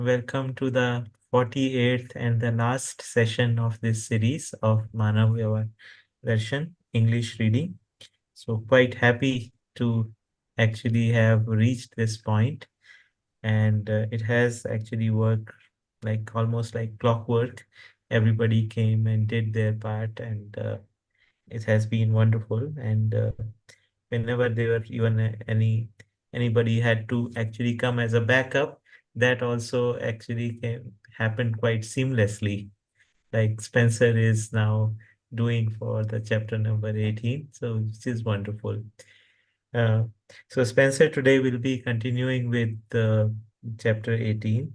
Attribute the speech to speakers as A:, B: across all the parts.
A: Welcome to the 48th and the last session of this series of Manav vyavhar darshan English reading. So quite happy to actually have reached this point, and it has actually worked like almost like clockwork. Everybody came and did their part, and it has been wonderful. And whenever there were even anybody had to actually come as a backup, that also actually happened quite seamlessly. Like Spencer is now doing for the chapter number 18, so which is wonderful. Uh, so Spencer today will be continuing with chapter 18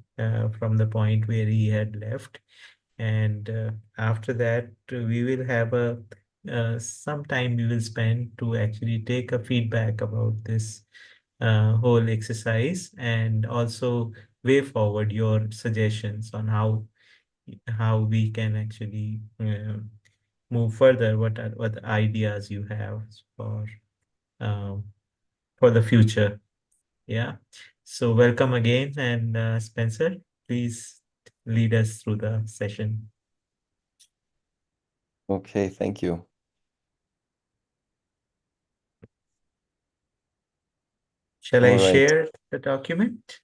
A: from the point where he had left. And after that, we will have a some time we will spend to actually take a feedback about this whole exercise, and also way forward your suggestions on how we can actually move further. What ideas you have for um, for the future? Yeah. So welcome again, and Spencer, please lead us through the session.
B: Okay, thank you.
A: Shall
B: All
A: I
B: right.
A: share the document?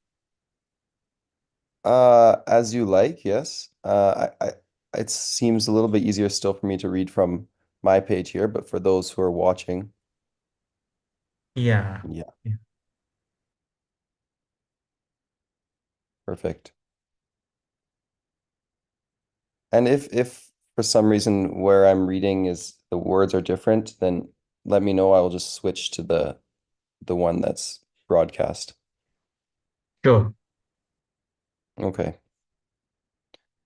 B: As you like, yes. It seems a little bit easier still for me to read from my page here, but for those who are watching,
A: Yeah.
B: yeah,
A: Yeah.
B: perfect. And if for some reason where I'm reading is the words are different, then let me know. I will just switch to the one that's broadcast.
A: Sure.
B: Okay.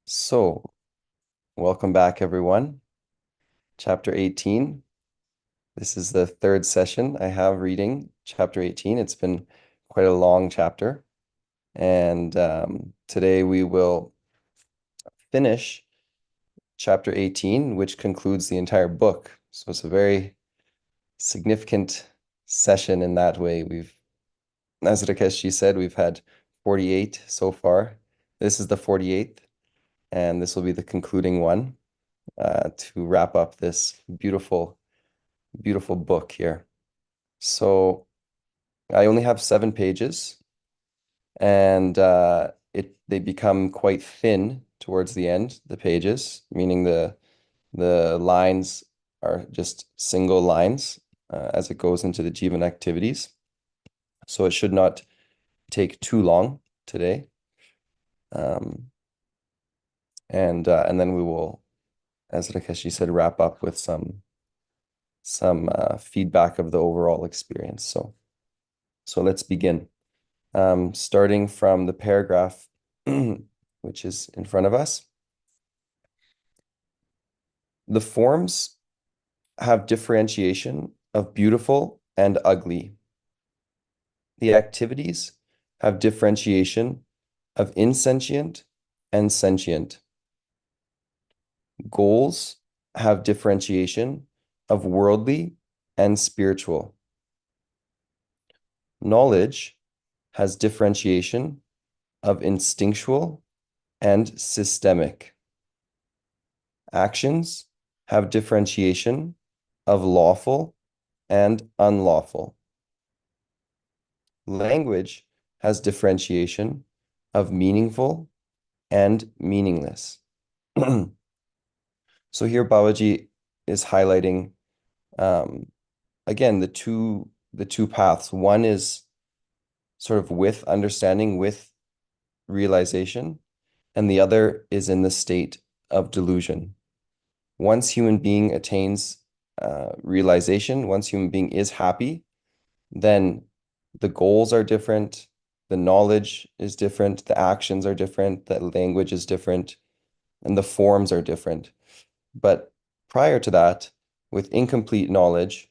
B: So, welcome back, everyone. Chapter 18. This is the third session I have reading chapter 18. It's been quite a long chapter. And today we will finish chapter 18, which concludes the entire book. So it's a very significant session in that way. As Rakesh said, we've had 48 so far. This is the 48th, and this will be the concluding one to wrap up this beautiful, beautiful book here. So I only have 7 pages, and they become quite thin towards the end, the pages, meaning the lines are just single lines as it goes into the Jivan activities. So it should not take too long today. Um, and then we will, as Rakesh said, wrap up with some feedback of the overall experience. So let's begin. Starting from the paragraph which is in front of us. The forms have differentiation of beautiful and ugly. The activities have differentiation of insentient and sentient. Goals have differentiation of worldly and spiritual. Knowledge has differentiation of instinctual and systemic. Actions have differentiation of lawful and unlawful. Language has differentiation of meaningful and meaningless. So here Babaji is highlighting again the two paths. One is sort of with understanding, with realization, and the other is in the state of delusion. Once human being attains realization, once human being is happy, then the goals are different, the knowledge is different, the actions are different, the language is different, and the forms are different. But prior to that, with incomplete knowledge,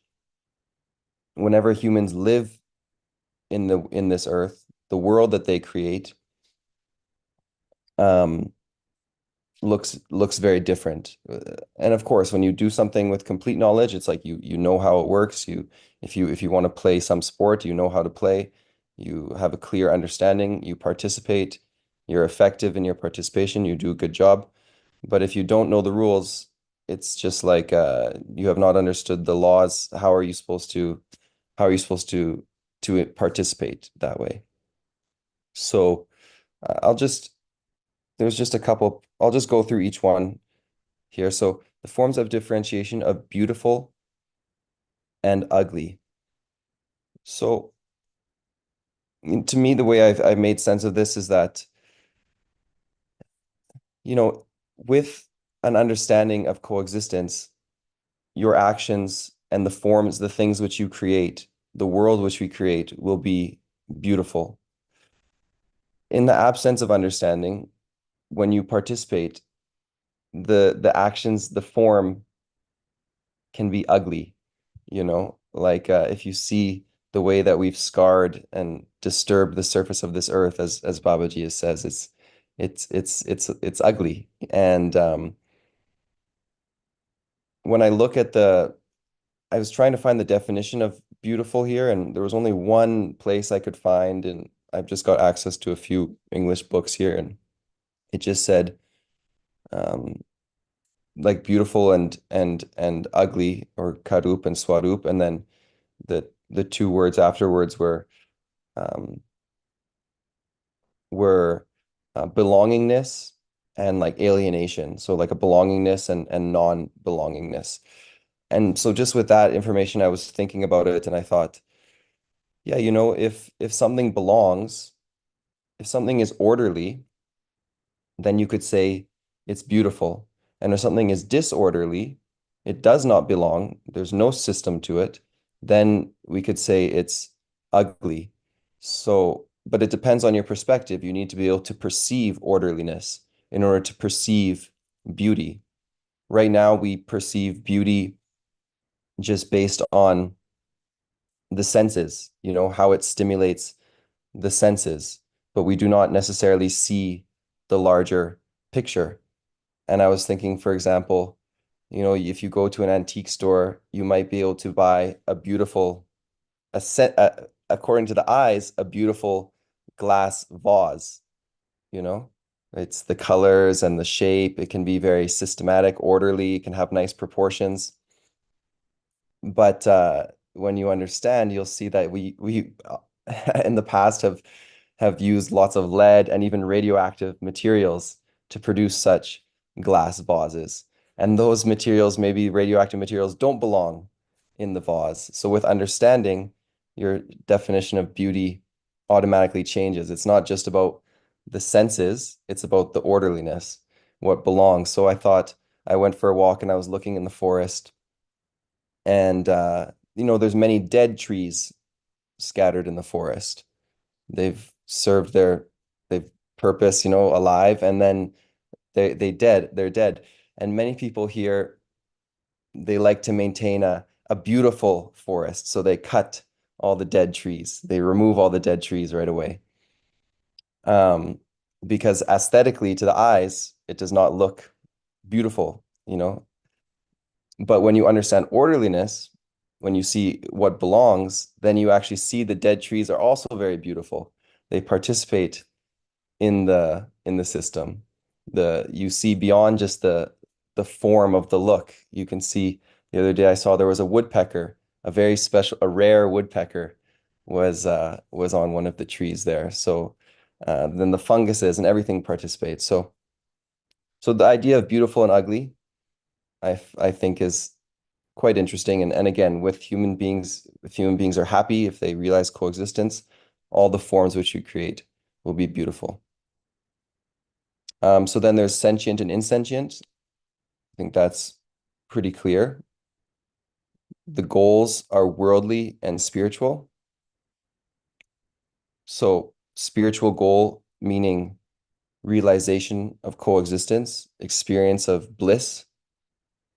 B: whenever humans live in this earth, the world that they create um, looks very different. And of course, when you do something with complete knowledge, it's like you know how it works. If you want to play some sport, you know how to play. You have a clear understanding. You participate. you're effective in your participation, you do a good job. But if you don't know the rules, it's just like you have not understood the laws. How are you supposed to participate that way? So I'll just there's just a couple. I'll just go through each one here. So the forms of differentiation of beautiful and ugly. So to me, the way I've made sense of this is that, you know, with an understanding of coexistence, your actions and the forms, the things which you create, the world which we create will be beautiful. In the absence of understanding, when you participate, the actions, the form can be ugly, like if you see the way that we've scarred and disturbed the surface of this earth, as Babaji says, it's ugly. And when I look at I was trying to find the definition of beautiful here, and there was only one place I could find, and I've just got access to a few English books here, and it just said um, like beautiful and ugly, or karup and swarup, and then the two words afterwards um, were belongingness and like alienation. So like a belongingness and non-belongingness. And so just with that information, I was thinking about it, and I thought, yeah, if something belongs, if something is orderly, then you could say it's beautiful. And if something is disorderly, it does not belong, there's no system to it, then we could say it's ugly. So, but it depends on your perspective. You need to be able to perceive orderliness in order to perceive beauty. Right now, we perceive beauty just based on the senses, how it stimulates the senses, but we do not necessarily see the larger picture. And I was thinking, for example, if you go to an antique store, you might be able to buy a beautiful, according to the eyes, a beautiful glass vase, you know? It's the colors and the shape. It can be very systematic, orderly, it can have nice proportions. But when you understand, you'll see that we in the past have used lots of lead and even radioactive materials to produce such glass vases. And those materials, maybe radioactive materials, don't belong in the vase. So with understanding, your definition of beauty automatically changes. It's not just about the senses, it's about the orderliness, what belongs. So I thought I went for a walk and I was looking in the forest, and there's many dead trees scattered in the forest. They've served they've purpose, alive, and then they're dead. And many people here, they like to maintain a beautiful forest, so they cut all the dead trees. They remove all the dead trees right away. Um, because aesthetically to the eyes, it does not look beautiful. But when you understand orderliness, when you see what belongs, then you actually see the dead trees are also very beautiful. They participate in the system. You see beyond just the form of the look. You can see, the other day I saw there was a woodpecker, a very special, a rare woodpecker was on one of the trees there. So then the funguses and everything participates. So the idea of beautiful and ugly, I think is quite interesting. And again, with human beings, if human beings are happy, if they realize coexistence, all the forms which we create will be beautiful. So then there's sentient and insentient. I think that's pretty clear. The goals are worldly and spiritual. So spiritual goal meaning realization of coexistence, experience of bliss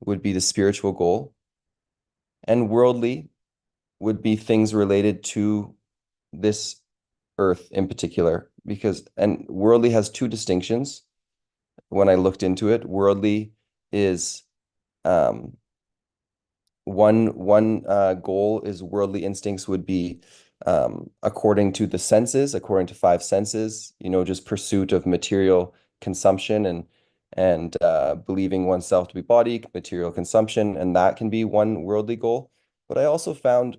B: would be the spiritual goal. And worldly would be things related to this earth in particular, and worldly has two distinctions. When I looked into it, worldly is one goal is worldly instincts would be according to the senses, according to five senses, just pursuit of material consumption and believing oneself to be body, material consumption, and that can be one worldly goal. But I also found,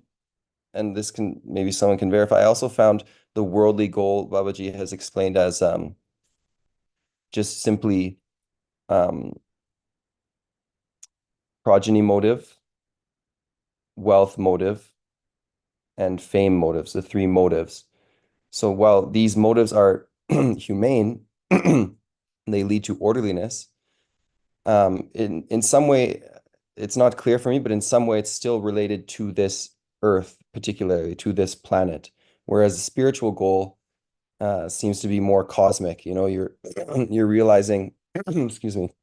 B: and this can maybe someone can verify, I also found the worldly goal Babaji has explained as just simply um, progeny motive, wealth motive, and fame motives, the three motives. So while these motives are humane, they lead to orderliness. In some way, it's not clear for me, but in some way, it's still related to this earth, particularly to this planet. Whereas the spiritual goal seems to be more cosmic. You're realizing, excuse me,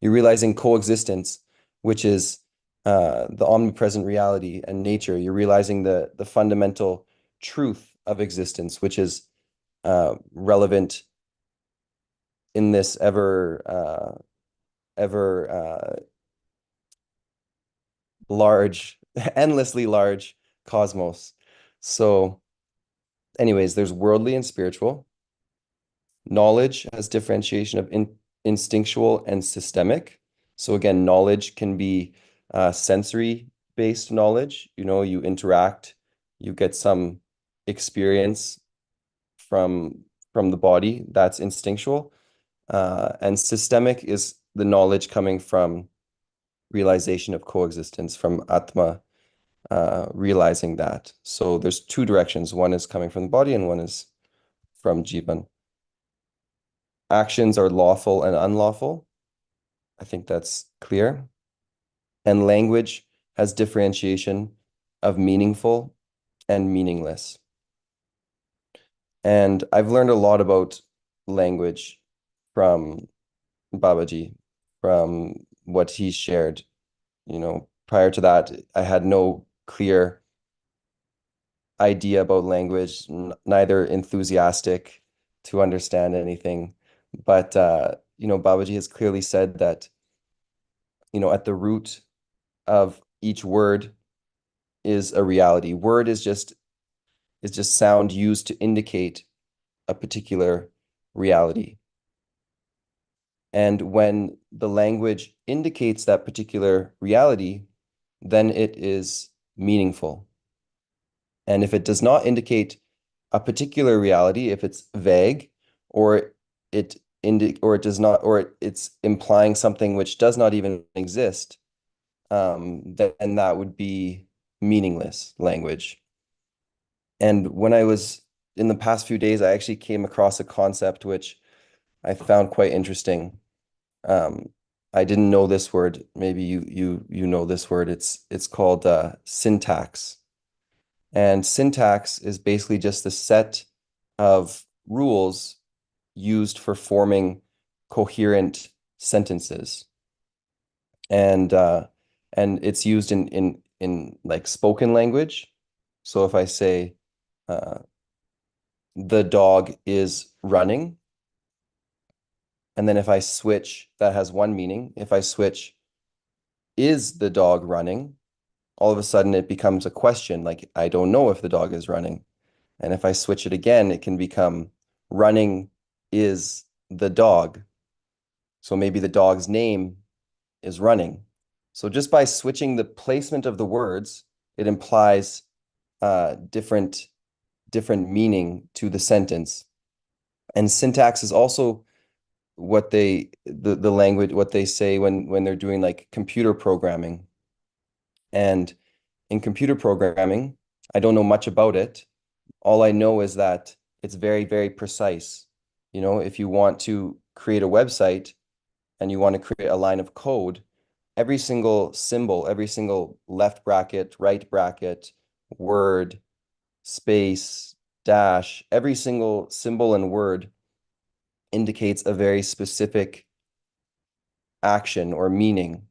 B: you're realizing coexistence, which is the omnipresent reality and nature. You're realizing the fundamental truth of existence, which is relevant in this ever large, endlessly large cosmos. So, anyways, there's worldly and spiritual. Knowledge has differentiation of instinctual and systemic. So again, knowledge can be sensory-based knowledge. You interact, you get some experience from the body. That's instinctual. And systemic is the knowledge coming from realization of coexistence, from Atma, realizing that. So there's two directions. One is coming from the body and one is from Jivan. Actions are lawful and unlawful. I think that's clear. And language has differentiation of meaningful and meaningless. And I've learned a lot about language from Babaji, from what he shared. Prior to that, I had no clear idea about language, neither enthusiastic to understand anything. But Babaji has clearly said that, at the root of each word is a reality. Word is just sound used to indicate a particular reality. And when the language indicates that particular reality, then it is meaningful. And if it does not indicate a particular reality, if it's vague, or it does not, or it's implying something which does not even exist, then that would be meaningless language. And when I was in the past few days, I actually came across a concept which I found quite interesting. Um, I didn't know this word. Maybe you know this word. It's called syntax. And syntax is basically just the set of rules used for forming coherent sentences. And it's used in like spoken language. So if I say the dog is running, and then if I switch, that has one meaning. If I switch, is the dog running? All of a sudden it becomes a question, like I don't know if the dog is running. And if I switch it again, it can become running is the dog. So maybe the dog's name is running. So just by switching the placement of the words, it implies different meaning to the sentence. And syntax is also the language, what they say when they're doing like computer programming. And in computer programming, I don't know much about it. All I know is that it's very, very precise. If you want to create a website and you want to create a line of code, every single symbol, every single left bracket, right bracket, word, space, dash, every single symbol and word indicates a very specific action or meaning.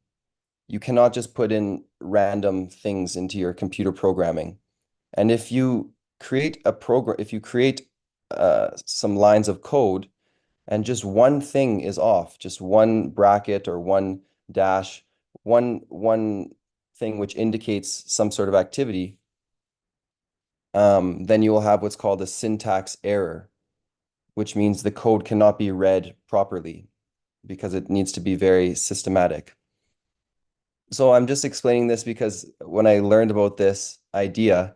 B: You cannot just put in random things into your computer programming. And if you create a program, if you create some lines of code and just one thing is off, just one bracket or one dash, one thing which indicates some sort of activity, then you will have what's called a syntax error, which means the code cannot be read properly because it needs to be very systematic. So I'm just explaining this because when I learned about this idea,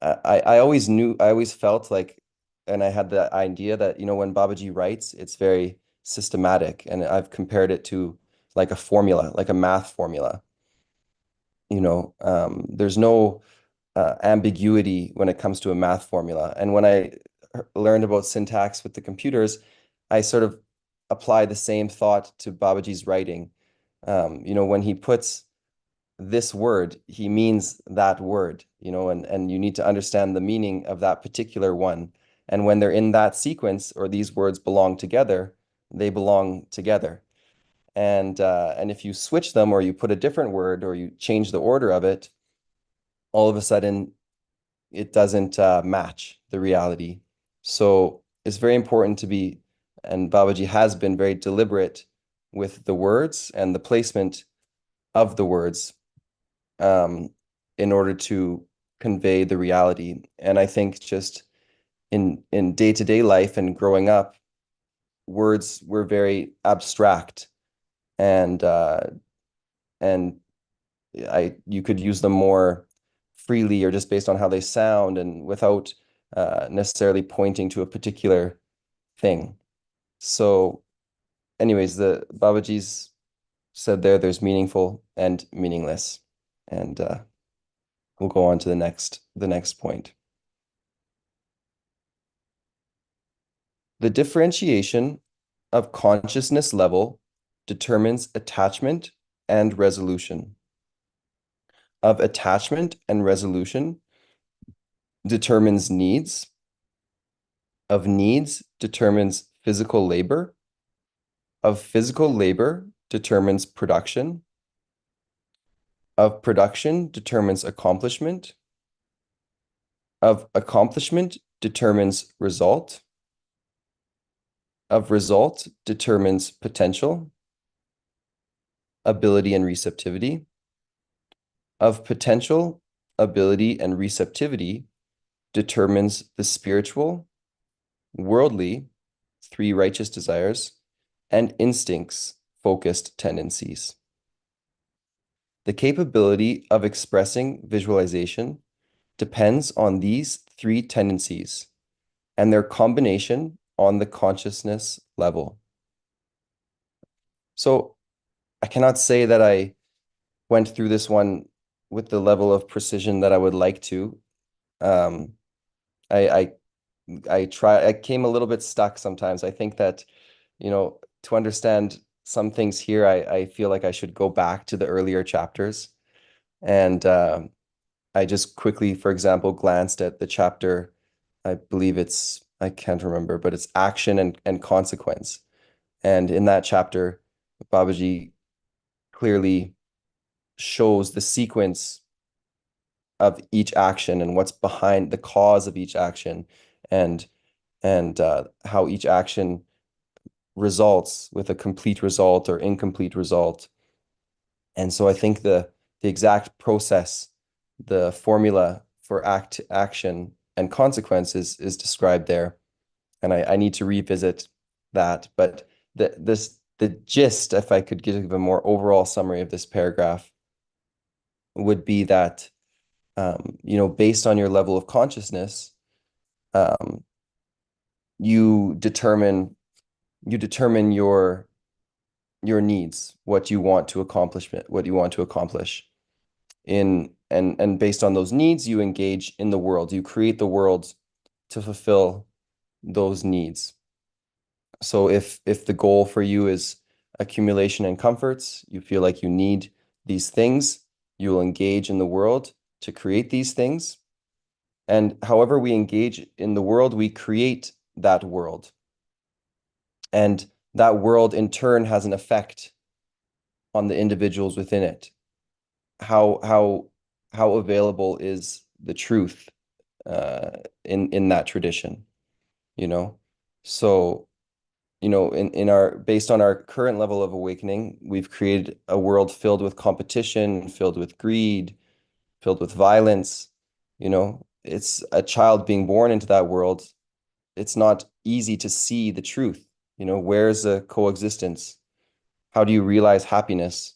B: I always knew, I always felt like, and I had the idea that, when Babaji writes, it's very systematic. And I've compared it to like a formula, like a math formula. There's no ambiguity when it comes to a math formula. And when I learned about syntax with the computers, I sort of apply the same thought to Babaji's writing. When he puts this word, he means that word, and you need to understand the meaning of that particular one. And when they're in that sequence or these words belong together, they belong together. And if you switch them or you put a different word or you change the order of it, all of a sudden it doesn't match the reality. So it's very important to be, and Babaji has been very deliberate with the words and the placement of the words um, in order to convey the reality. And I think just in day-to-day life and growing up, words were very abstract and you could use them more freely or just based on how they sound and without necessarily pointing to a particular thing. So, anyways, the Babaji's said there's meaningful and meaningless, and we'll go on to the next point. The differentiation of consciousness level determines attachment and resolution. Of attachment and resolution determines needs. Of needs determines physical labor. Of physical labor determines production. Of production determines accomplishment. Of accomplishment determines result. Of result determines potential, ability, and receptivity. Of potential, ability, and receptivity determines the spiritual, worldly, three righteous desires, and instincts, focused tendencies. The capability of expressing visualization depends on these three tendencies and their combination on the consciousness level. So I cannot say that I went through this one with the level of precision that I would like to. Um, I I came a little bit stuck sometimes. I think that, to understand some things here, I feel like I should go back to the earlier chapters. And I just quickly, for example, glanced at the chapter, I believe I can't remember, but it's action and consequence. And in that chapter, Babaji clearly shows the sequence of each action and what's behind the cause of each action and how each action results with a complete result or incomplete result. And so I think the exact process, the formula for action and consequences is described there. And I need to revisit that. But the gist, if I could give a more overall summary of this paragraph, would be that based on your level of consciousness, um, you determine your needs, what you want to accomplish and based on those needs, you engage in the world. You create the world to fulfill those needs. So if the goal for you is accumulation and comforts, you feel like you need these things, you will engage in the world to create these things. And however we engage in the world, we create that world. And that world in turn has an effect on the individuals within it. How available is the truth in that tradition, you know? So, in our based on our current level of awakening, we've created a world filled with competition, filled with greed, filled with violence, it's a child being born into that world. It's not easy to see the truth. Where's the coexistence? How do you realize happiness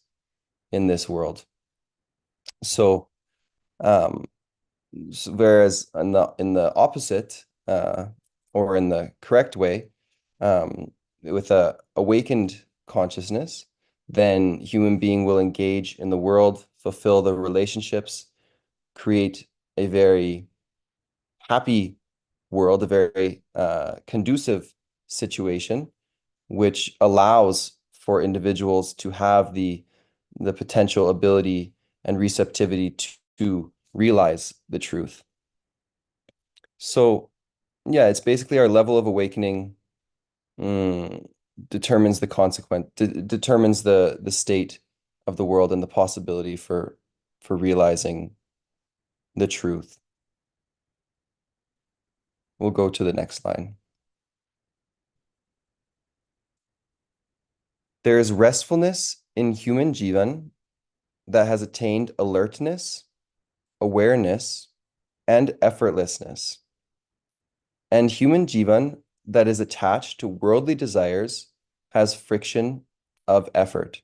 B: in this world? So, um, whereas in the opposite, or in the correct way, with a awakened consciousness, then human being will engage in the world, fulfill the relationships, create a very happy world, a very conducive situation, which allows for individuals to have the potential ability and receptivity to realize the truth. So, yeah, it's basically our level of awakening mm, determines the determines the state of the world and the possibility for realizing the truth. We'll go to the next line. There is restfulness in human jivan that has attained alertness, awareness, and effortlessness. And human jivan that is attached to worldly desires has friction of effort.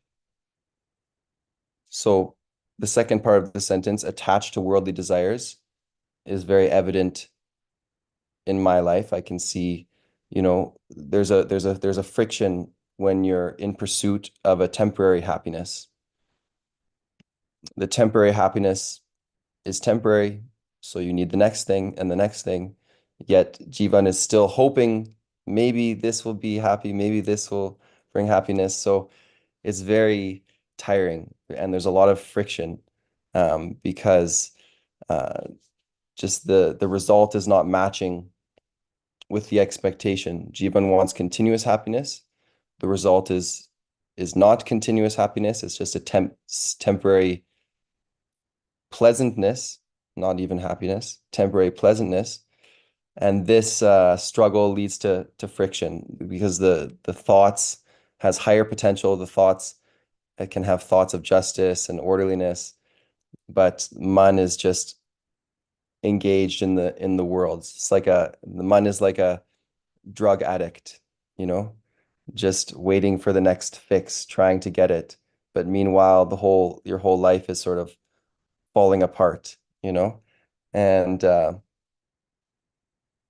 B: So the second part of the sentence, attached to worldly desires, is very evident in my life. I can see, there's a friction when you're in pursuit of a temporary happiness. The temporary happiness is temporary, so you need the next thing and the next thing. Yet Jivan is still hoping maybe this will be happy, maybe this will bring happiness. So it's very tiring, and there's a lot of friction, because uh, just the result is not matching with the expectation. Jivan wants continuous happiness. The result is not continuous happiness. It's just a temporary pleasantness, not even happiness, temporary pleasantness. And this struggle leads to friction, because the thoughts has higher potential. The thoughts can have thoughts of justice and orderliness, but man is just engaged in the world. The man is like a drug addict, you know, just waiting for the next fix, trying to get it. But meanwhile, your whole life is sort of falling apart. And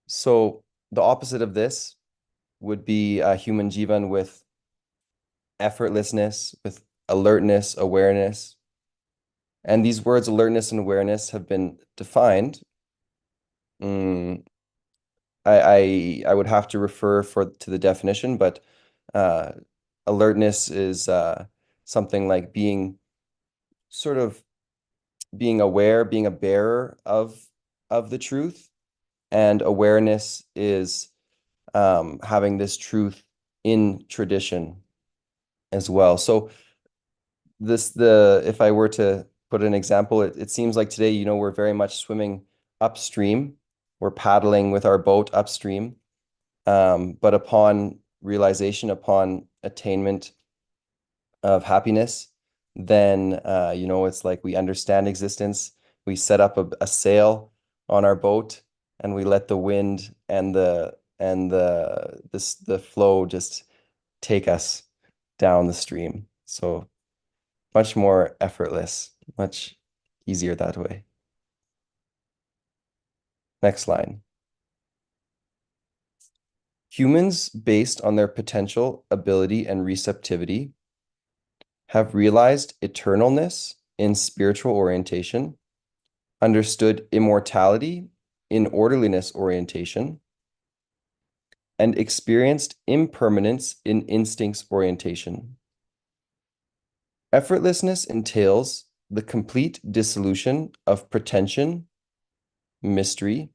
B: so the opposite of this would be a human jivan with effortlessness, with alertness, awareness. And these words, alertness and awareness, have been defined. Mm, I would have to refer to the definition, but uh, alertness is something like sort of being aware, being a bearer of the truth, and awareness is having this truth in tradition as well. So if I were to put an example, it seems like today, we're very much swimming upstream. We're paddling with our boat upstream. But upon realization, upon attainment of happiness, then it's like we understand existence. We set up a sail on our boat, and we let the wind and the flow just take us down the stream. So much more effortless, much easier that way. Next line. Humans, based on their potential, ability, and receptivity, have realized eternalness in spiritual orientation, understood immortality in orderliness orientation, and experienced impermanence in instincts orientation. Effortlessness entails the complete dissolution of pretension, mystery,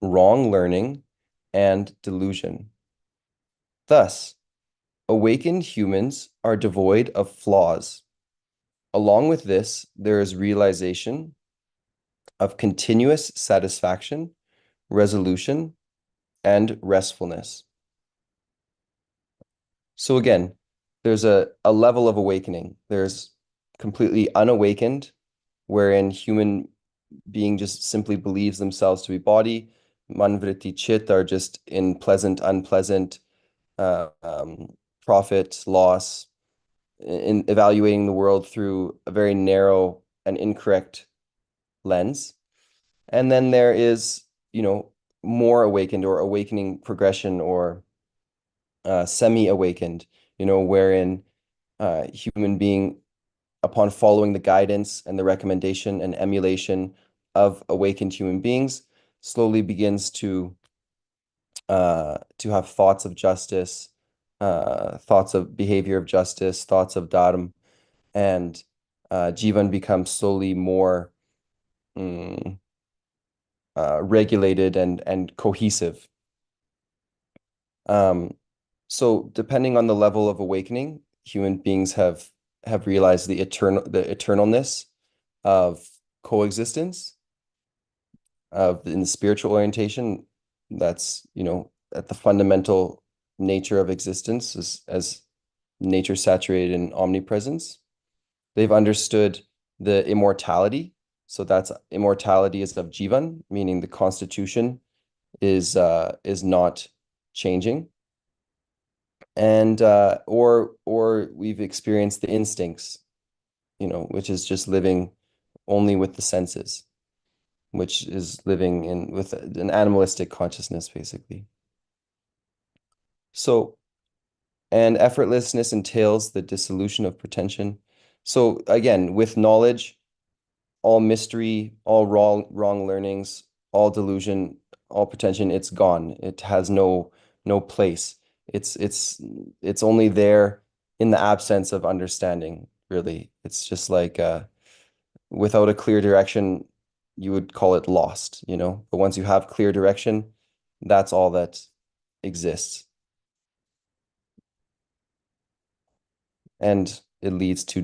B: wrong learning, and delusion. Thus, awakened humans are devoid of flaws. Along with this, there is realization of continuous satisfaction, resolution, and restfulness. So again, there's a level of awakening. There's completely unawakened, wherein human being just simply believes themselves to be body. Man, vritti, chit are just in pleasant, unpleasant, uh, um, profit, loss, in evaluating the world through a very narrow and incorrect lens. And then there is, more awakened or awakening progression or semi-awakened, wherein human being, upon following the guidance and the recommendation and emulation of awakened human beings, slowly begins to have thoughts of justice, thoughts of behavior of justice, thoughts of dharma, and Jivan becomes slowly more mm, regulated and cohesive. Um, so depending on the level of awakening, human beings have realized the eternalness of coexistence of in the spiritual orientation. That's, at the fundamental nature of existence as nature saturated in omnipresence. They've understood the immortality. So that's immortality is of Jivan, meaning the constitution is not changing. And or we've experienced the instincts, which is just living only with the senses, which is living in with an animalistic consciousness, basically. So, and effortlessness entails the dissolution of pretension. So again, with knowledge, all mystery, all wrong learnings, all delusion, all pretension, it's gone. It has no place. It's only there in the absence of understanding, really. It's just like without a clear direction, you would call it lost, But once you have clear direction, that's all that exists. And it leads to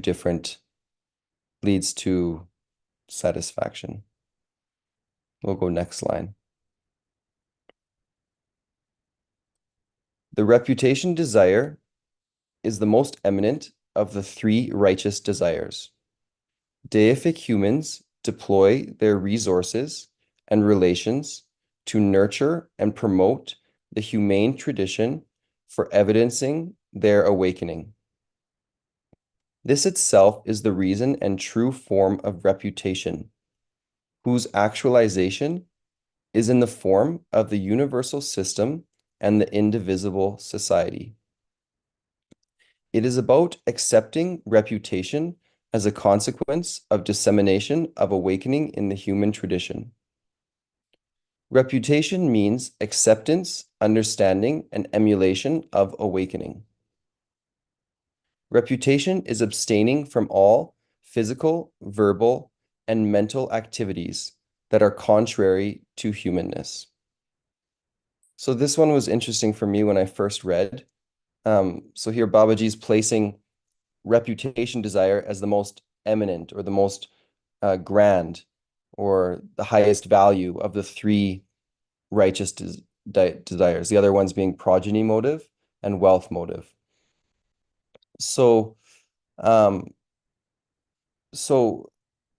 B: satisfaction. We'll go next line. The reputation desire is the most eminent of the three righteous desires. Deific humans deploy their resources and relations to nurture and promote the humane tradition for evidencing their awakening. This itself is the reason and true form of reputation, whose actualization is in the form of the universal system and the indivisible society. It is about accepting reputation as a consequence of dissemination of awakening in the human tradition. Reputation means acceptance, understanding, and emulation of awakening. Reputation is abstaining from all physical, verbal, and mental activities that are contrary to humanness. So this one was interesting for me when I first read. So here Babaji's placing reputation desire as the most eminent or the most grand or the highest value of the three righteous desires, the other ones being progeny motive and wealth motive. So, um, so,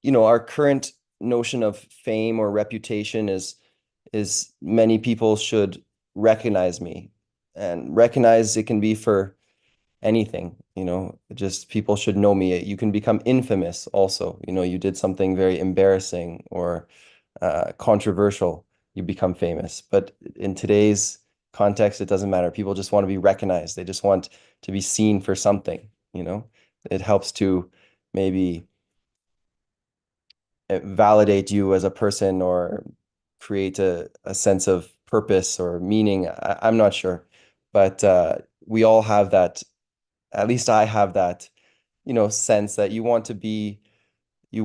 B: our current notion of fame or reputation is many people should recognize me, and recognize it can be for anything, just people should know me. You can become infamous also, you did something very embarrassing or controversial, you become famous. But in today's context, it doesn't matter. People just want to be recognized. They just want to be seen for something. It helps to maybe validate you as a person or create a sense of purpose or meaning. I'm not sure, but we all have that. At least I have that, sense that you want to be, yeah,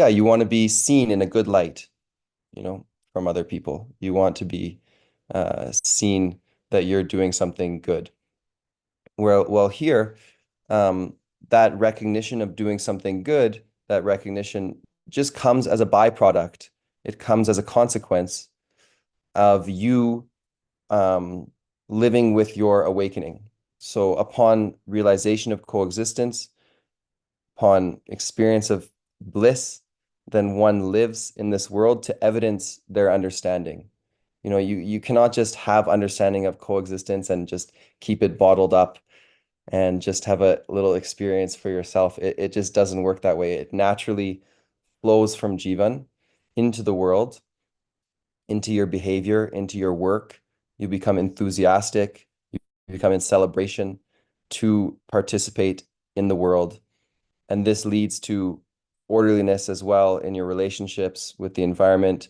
B: you want to be seen in a good light, from other people. You want to be seen that you're doing something good. Well, here, um, that recognition of doing something good, that recognition just comes as a byproduct. It comes as a consequence of you um, living with your awakening. So upon realization of coexistence, upon experience of bliss, then one lives in this world to evidence their understanding. You cannot just have understanding of coexistence and just keep it bottled up and just have a little experience for yourself. It just doesn't work that way. It naturally flows from Jivan into the world, into your behavior, into your work. You become enthusiastic, you become in celebration to participate in the world. And this leads to orderliness as well in your relationships with the environment.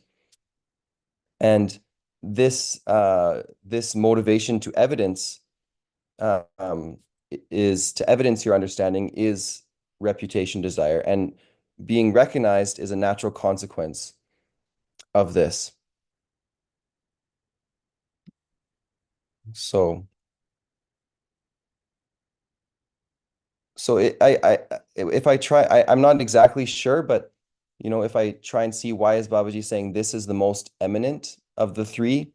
B: And this motivation to evidence um, is to evidence your understanding is reputation desire, and being recognized is a natural consequence of this. So if I try, I'm not exactly sure, but if I try and see why is Babaji saying this is the most eminent of the three,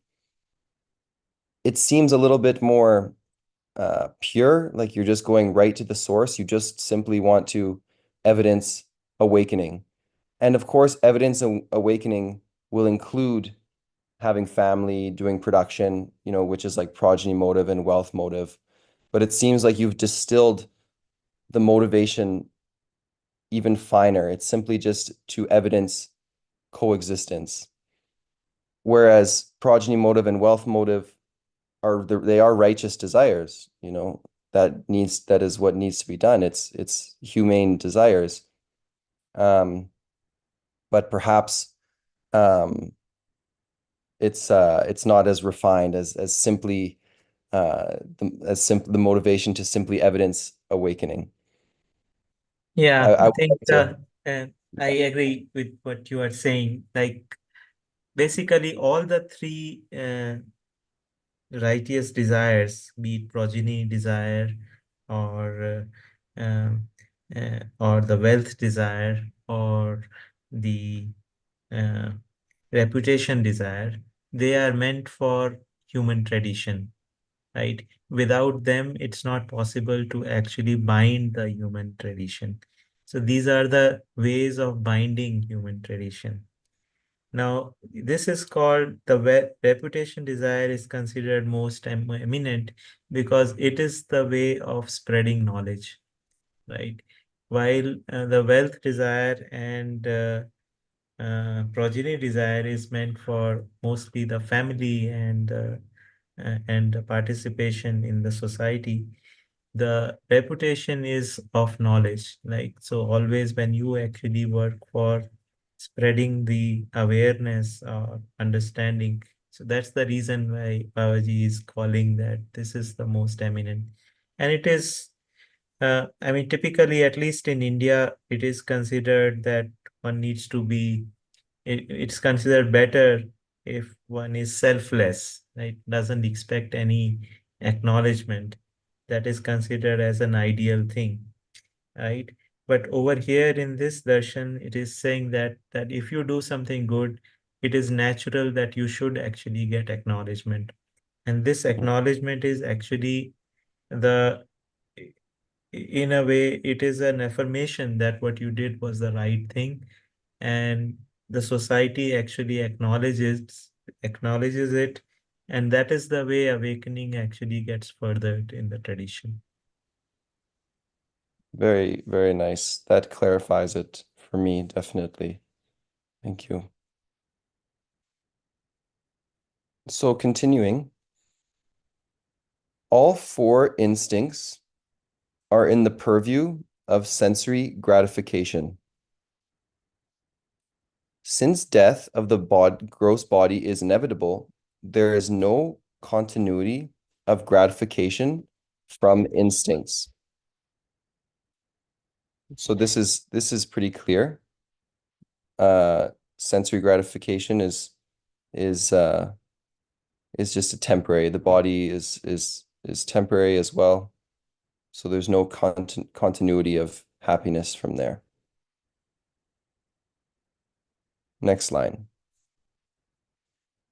B: it seems a little bit more pure, like you're just going right to the source. You just simply want to evidence awakening. And of course, evidence awakening will include having family, doing production, which is like progeny motive and wealth motive. But it seems like you've distilled the motivation even finer. It's simply just to evidence coexistence. Whereas progeny motive and wealth motive they are righteous desires, that is what needs to be done. It's humane desires. But perhaps it's not as refined as simply the motivation to simply evidence awakening.
A: Yeah,
B: I
A: I
B: would
A: think
B: like to.
A: uh, I agree with what you are saying. Like basically, all the three righteous desires, be it progeny desire or or the wealth desire or the uh, reputation desire, they are meant for human tradition, right? Without them, it's not possible to actually bind the human tradition. So these are the ways of binding human tradition. Now, this is called the reputation desire is considered most eminent because it is the way of spreading knowledge, right? While the wealth desire and progeny desire is meant for mostly the family and the participation in the society. The reputation is of knowledge. Like, so always when you actually work for spreading the awareness or understanding, so that's the reason why Babaji is calling that this is the most eminent. And it is, I mean, typically, at least in India, it is considered that one needs to be, it's considered better if one is selfless, right? Doesn't expect any acknowledgement. That is considered as an ideal thing, right? But over here in this darshan, it is saying that if you do something good, it is natural that you should actually get acknowledgement. And this acknowledgement is actually the, in a way, it is an affirmation that what you did was the right thing, and the society actually acknowledges it, and that is the way awakening actually gets furthered in the tradition.
B: Very, very nice. That clarifies it for me, definitely. Thank you. So continuing, all four instincts are in the purview of sensory gratification. Since death of the gross body is inevitable, there is no continuity of gratification from instincts. So this is pretty clear. Sensory gratification is is just a temporary. The body is temporary as well. So there's no continuity of happiness from there. Next line.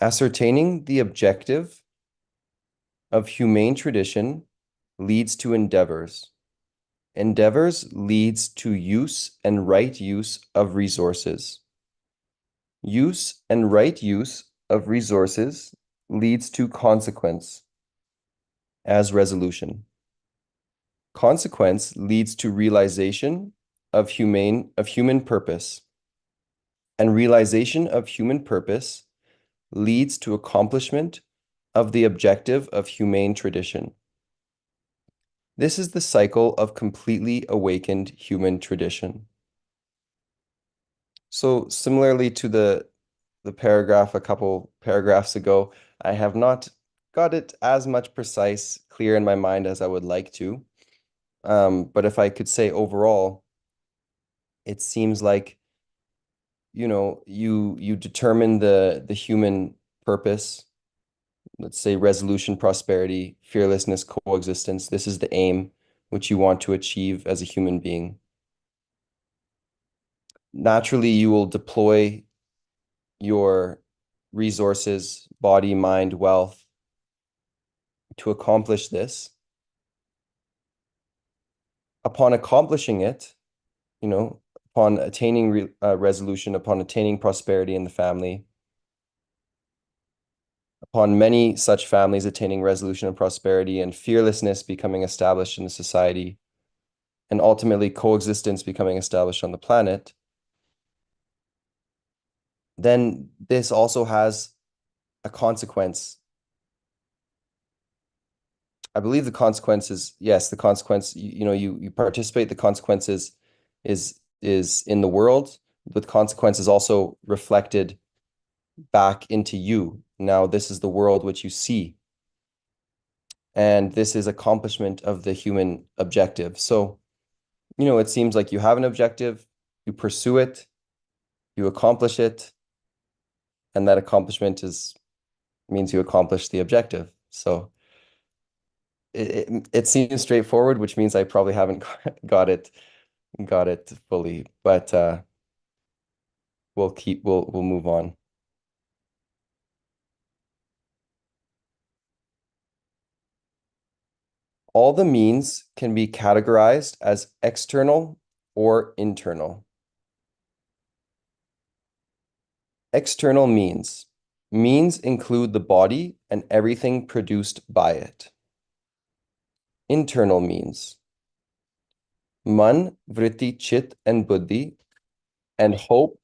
B: Ascertaining the objective of humane tradition leads to endeavors. Endeavors leads to use and right use of resources. Use and right use of resources leads to consequence as resolution. Consequence leads to realization of human purpose. And realization of human purpose leads to accomplishment of the objective of humane tradition. This is the cycle of completely awakened human tradition. So similarly to the paragraph a couple paragraphs ago, I have not got it as much clear in my mind as I would like to. But if I could say overall, it seems like, you determine the human purpose, let's say resolution, prosperity, fearlessness, coexistence. This is the aim which you want to achieve as a human being. Naturally, you will deploy your resources, body, mind, wealth to accomplish this. Upon accomplishing it, upon attaining resolution, upon attaining prosperity in the family, upon many such families attaining resolution and prosperity and fearlessness becoming established in the society, and ultimately coexistence becoming established on the planet, then this also has a consequence. I believe the consequence is, yes, the consequence, you participate, the consequences is in the world, with consequences also reflected back into you. Now, this is the world which you see. And this is accomplishment of the human objective. So, it seems like you have an objective, you pursue it, you accomplish it, and that accomplishment means you accomplish the objective. So it seems straightforward, which means I probably haven't got it fully, but we'll move on. All the means can be categorized as external or internal. External means. Means include the body and everything produced by it. Internal means. Man, vritti, chit, and buddhi, and hope,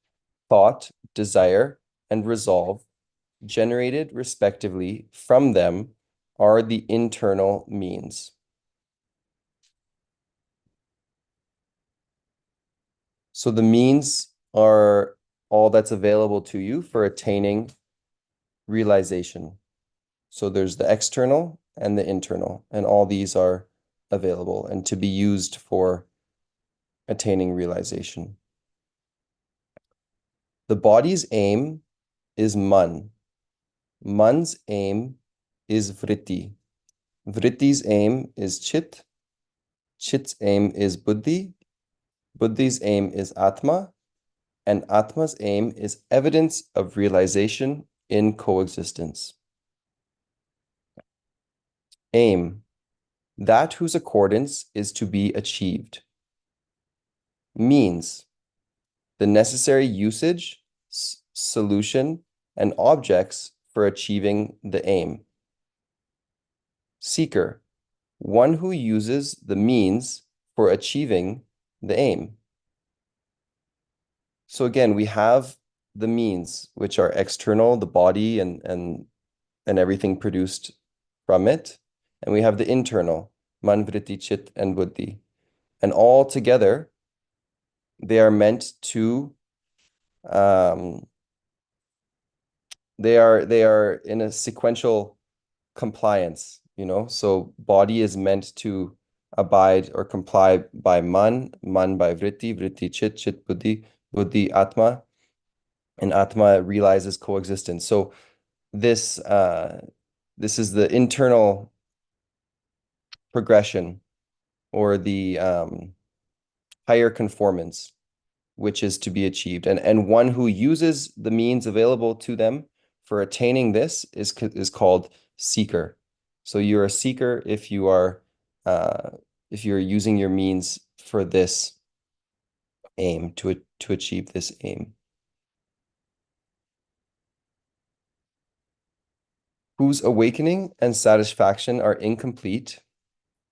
B: thought, desire, and resolve, generated respectively from them, are the internal means. So the means are all that's available to you for attaining realization. So there's the external and the internal, and all these are available and to be used for attaining realization. The body's aim is man. Man's aim is vritti. Vritti's aim is chit. Chit's aim is buddhi. Buddhi's aim is atma. And atma's aim is evidence of realization in coexistence. Aim, that whose accordance is to be achieved. Means, the necessary usage, solution, and objects for achieving the aim. Seeker, one who uses the means for achieving the aim. So again, we have the means, which are external, the body and everything produced from it. And we have the internal, man, vritti, chit, and buddhi. And all together, they are meant to they are in a sequential compliance, so body is meant to abide or comply by man by vritti chit, chit buddhi, buddhi atma, and atma realizes coexistence. So this is the internal progression, or the higher conformance, which is to be achieved. And one who uses the means available to them for attaining this is called seeker. So you're a seeker if you are if you're using your means for this aim, to achieve this aim. Whose awakening and satisfaction are incomplete,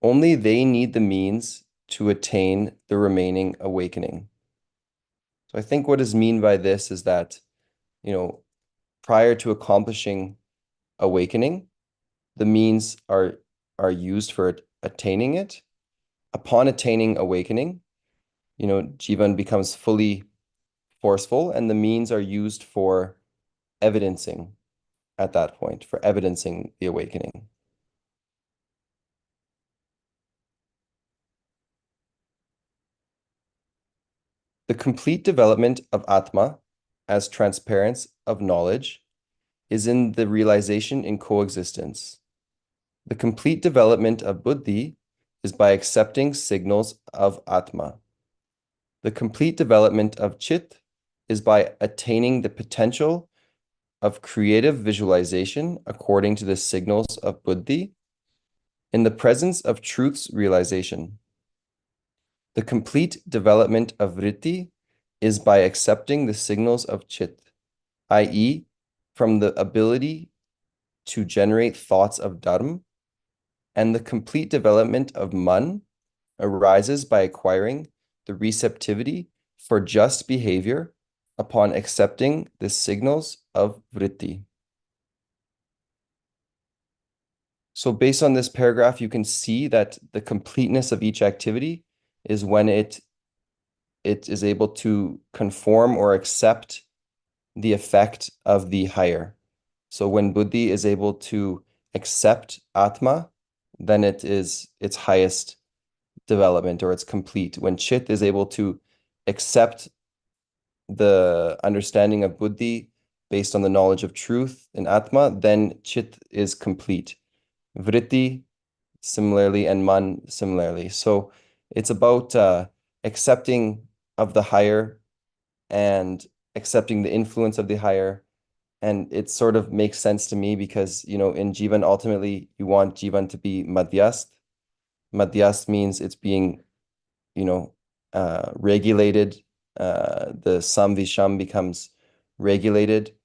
B: only they need the means to attain the remaining awakening. So I think what is meant by this is that, prior to accomplishing awakening, the means are used for attaining it. Upon attaining awakening, Jivan becomes fully forceful, and the means are used for evidencing at that point, for evidencing the awakening. The complete development of Atma as transparence of knowledge is in the realization in coexistence. The complete development of Buddhi is by accepting signals of Atma. The complete development of Chit is by attaining the potential of creative visualization according to the signals of Buddhi in the presence of truth's realization. The complete development of Vritti is by accepting the signals of Chit, i.e., from the ability to generate thoughts of Dharma, and the complete development of Man arises by acquiring the receptivity for just behavior upon accepting the signals of Vritti. So based on this paragraph, you can see that the completeness of each activity is when it is able to conform or accept the effect of the higher. So when Buddhi is able to accept Atma, then it is its highest development, or it's complete. When Chit is able to accept the understanding of Buddhi based on the knowledge of truth in Atma, then Chit is complete. Vritti similarly, and Man similarly. So it's about accepting of the higher and accepting the influence of the higher. And it sort of makes sense to me because, in Jivan, ultimately, you want Jivan to be Madhyast. Madhyast means it's being, regulated. The Samvisham becomes regulated,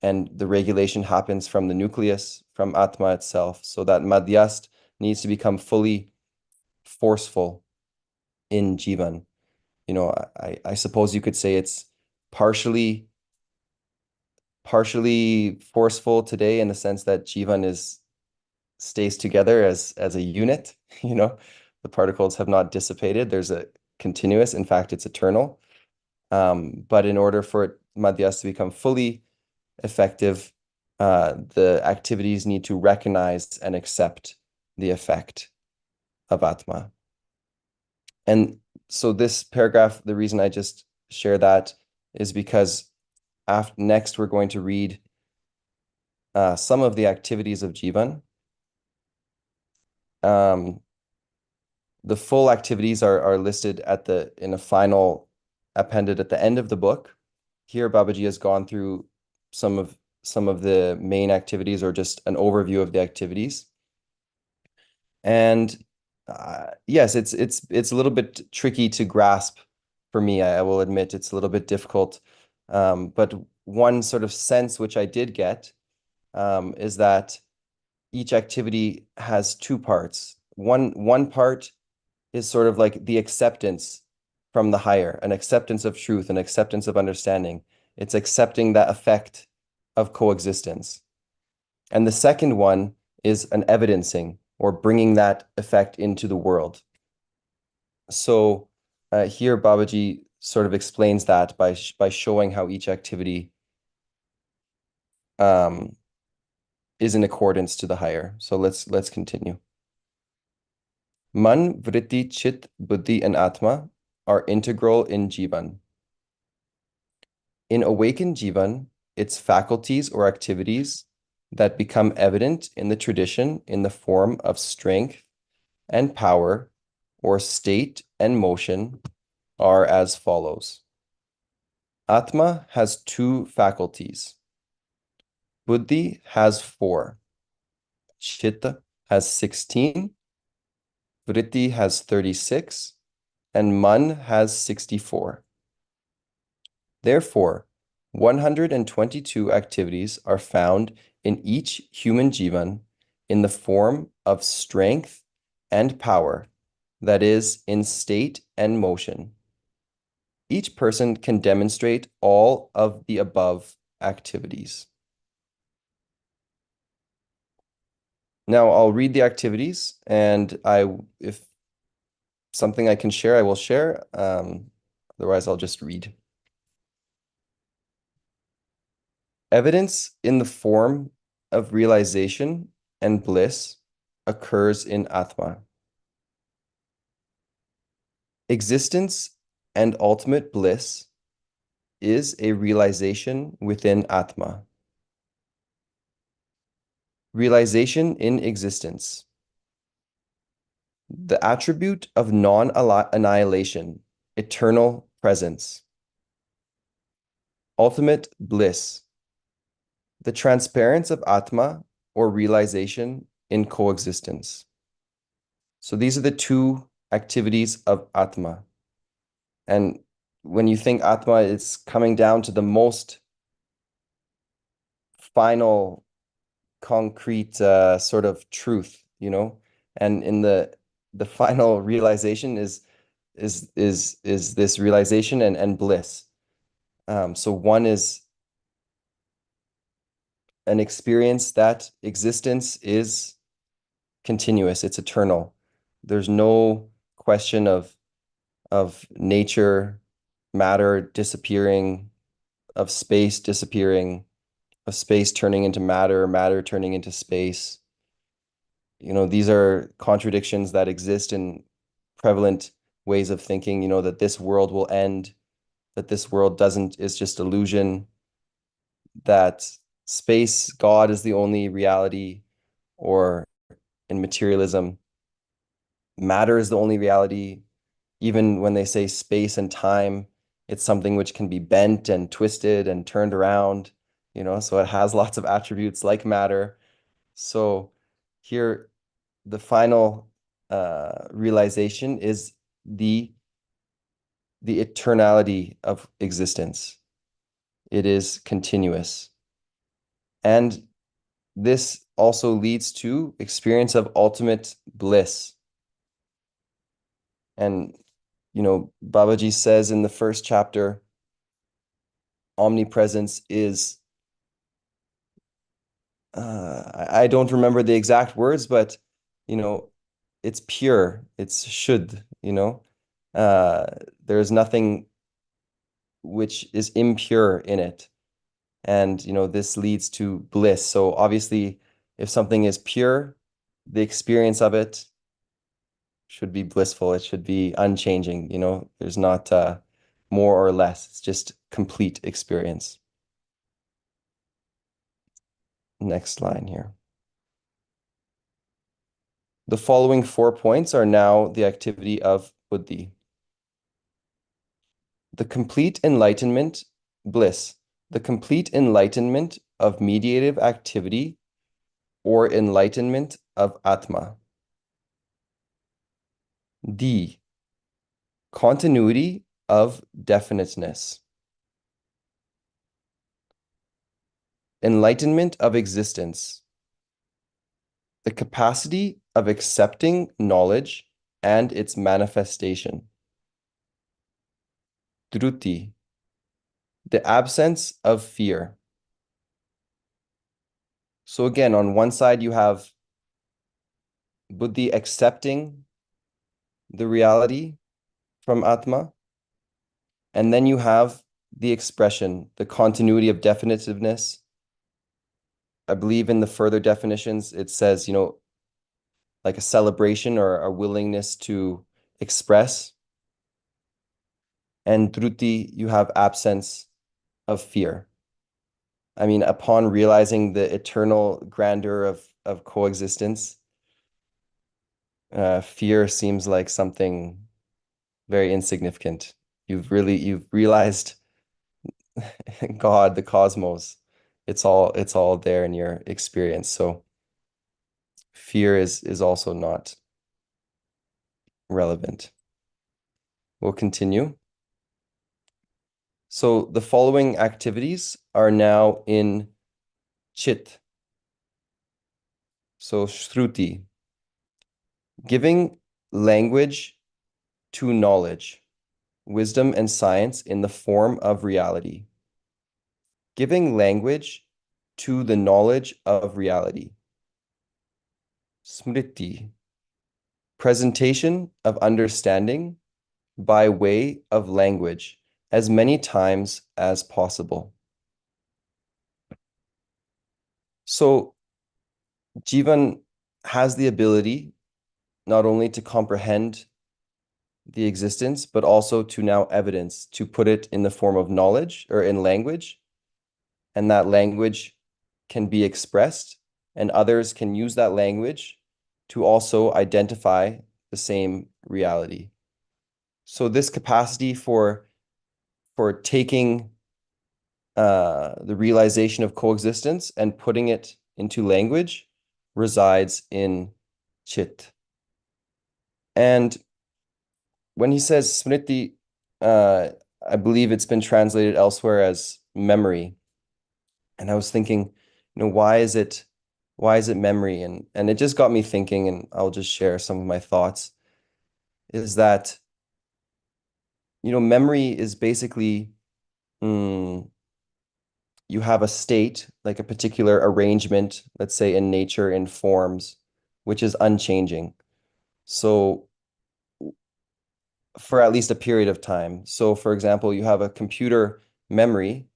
B: and the regulation happens from the nucleus, from Atma itself. So that Madhyast needs to become fully forceful in Jivan. I suppose you could say it's partially forceful today in the sense that Jivan stays together as a unit. The particles have not dissipated. There's a continuous, in fact, it's eternal. But in order for Madhyas to become fully effective, the activities need to recognize and accept the effect of Atma. And so this paragraph, the reason I just share that is because next we're going to read some of the activities of Jivan. The full activities are listed in a final appended at the end of the book. Here, Babaji has gone through some of the main activities, or just an overview of the activities. And yes, it's a little bit tricky to grasp for me. I will admit it's a little bit difficult. But one sort of sense which I did get is that each activity has two parts. One part is sort of like the acceptance from the higher, an acceptance of truth, an acceptance of understanding. It's accepting that effect of coexistence. And the second one is an evidencing, or bringing that effect into the world. So here Babaji sort of explains that by showing how each activity is in accordance to the higher. So let's continue. Man, Vritti, Chit, Buddhi, and Atma are integral in Jivan. In awakened Jivan, its faculties or activities that become evident in the tradition in the form of strength and power, or state and motion, are as follows. Atma has two faculties. Buddhi has 4. Chitta has 16. vritti has 36, and man has 64. Therefore, 122 activities are found in each human jivan in the form of strength and power, that is, in state and motion. Each person can demonstrate all of the above activities. Now I'll read the activities, and if something I can share, I will share. Otherwise, I'll just read. Evidence in the form of realization and bliss occurs in Atma. Existence and ultimate bliss is a realization within Atma. Realization in existence. The attribute of non-annihilation, eternal presence. Ultimate bliss. The transparence of Atma or realization in coexistence. So these are the two activities of Atma. And when you think Atma, it's coming down to the most final, concrete sort of truth, And in the final realization is this realization and bliss. So one is an experience that existence is continuous, it's eternal. There's no question of nature, matter disappearing, of space disappearing, of space turning into matter, matter turning into space. These are contradictions that exist in prevalent ways of thinking, that this world will end, that this world doesn't, is just illusion, that space, God is the only reality, or in materialism, matter is the only reality. Even when they say space and time, it's something which can be bent and twisted and turned around, so it has lots of attributes like matter. So here, the final realization is the eternality of existence. It is continuous. And this also leads to experience of ultimate bliss. And, Babaji says in the first chapter, omnipresence is, I don't remember the exact words, but, it's pure, it's shuddh, there's nothing which is impure in it. And, this leads to bliss. So obviously, if something is pure, the experience of it should be blissful. It should be unchanging, there's not more or less. It's just complete experience. Next line here. The following 4 points are now the activity of buddhi. The complete enlightenment, bliss, the complete enlightenment of mediative activity or enlightenment of Atma. D. Continuity of definiteness. Enlightenment of existence. The capacity of accepting knowledge and its manifestation. Druti. The absence of fear. So again, on one side you have buddhi accepting the reality from Atma, and then you have the expression, the continuity of definitiveness. I believe in the further definitions, it says, like a celebration or a willingness to express. And druti, you have absence of fear. I mean, upon realizing the eternal grandeur of coexistence, fear seems like something very insignificant. You've realized God, the cosmos. It's all there in your experience. So fear is also not relevant. We'll continue. So the following activities are now in chit. So shruti, giving language to knowledge, wisdom and science in the form of reality. Giving language to the knowledge of reality. Smriti, presentation of understanding by way of language as many times as possible. So Jivan has the ability not only to comprehend the existence, but also to now evidence, to put it in the form of knowledge or in language, and that language can be expressed, and others can use that language to also identify the same reality. So this capacity for taking the realization of coexistence and putting it into language resides in chit. And when he says smriti, I believe it's been translated elsewhere as memory. And I was thinking, why is it memory? And it just got me thinking, and I'll just share some of my thoughts, is that, memory is basically, you have a state, like a particular arrangement, let's say in nature, in forms, which is unchanging. So for at least a period of time. So for example, you have a computer memory.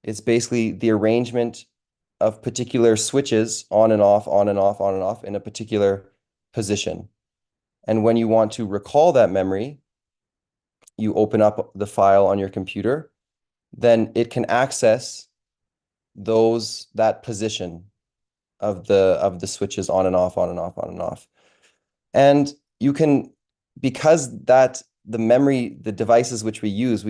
B: It's basically the arrangement of particular switches on and off, on and off, on and off in a particular position. And when you want to recall that memory, you open up the file on your computer, then it can access that position of the switches on and off, on and off, on and off. And you can, because the memory, the devices which we use,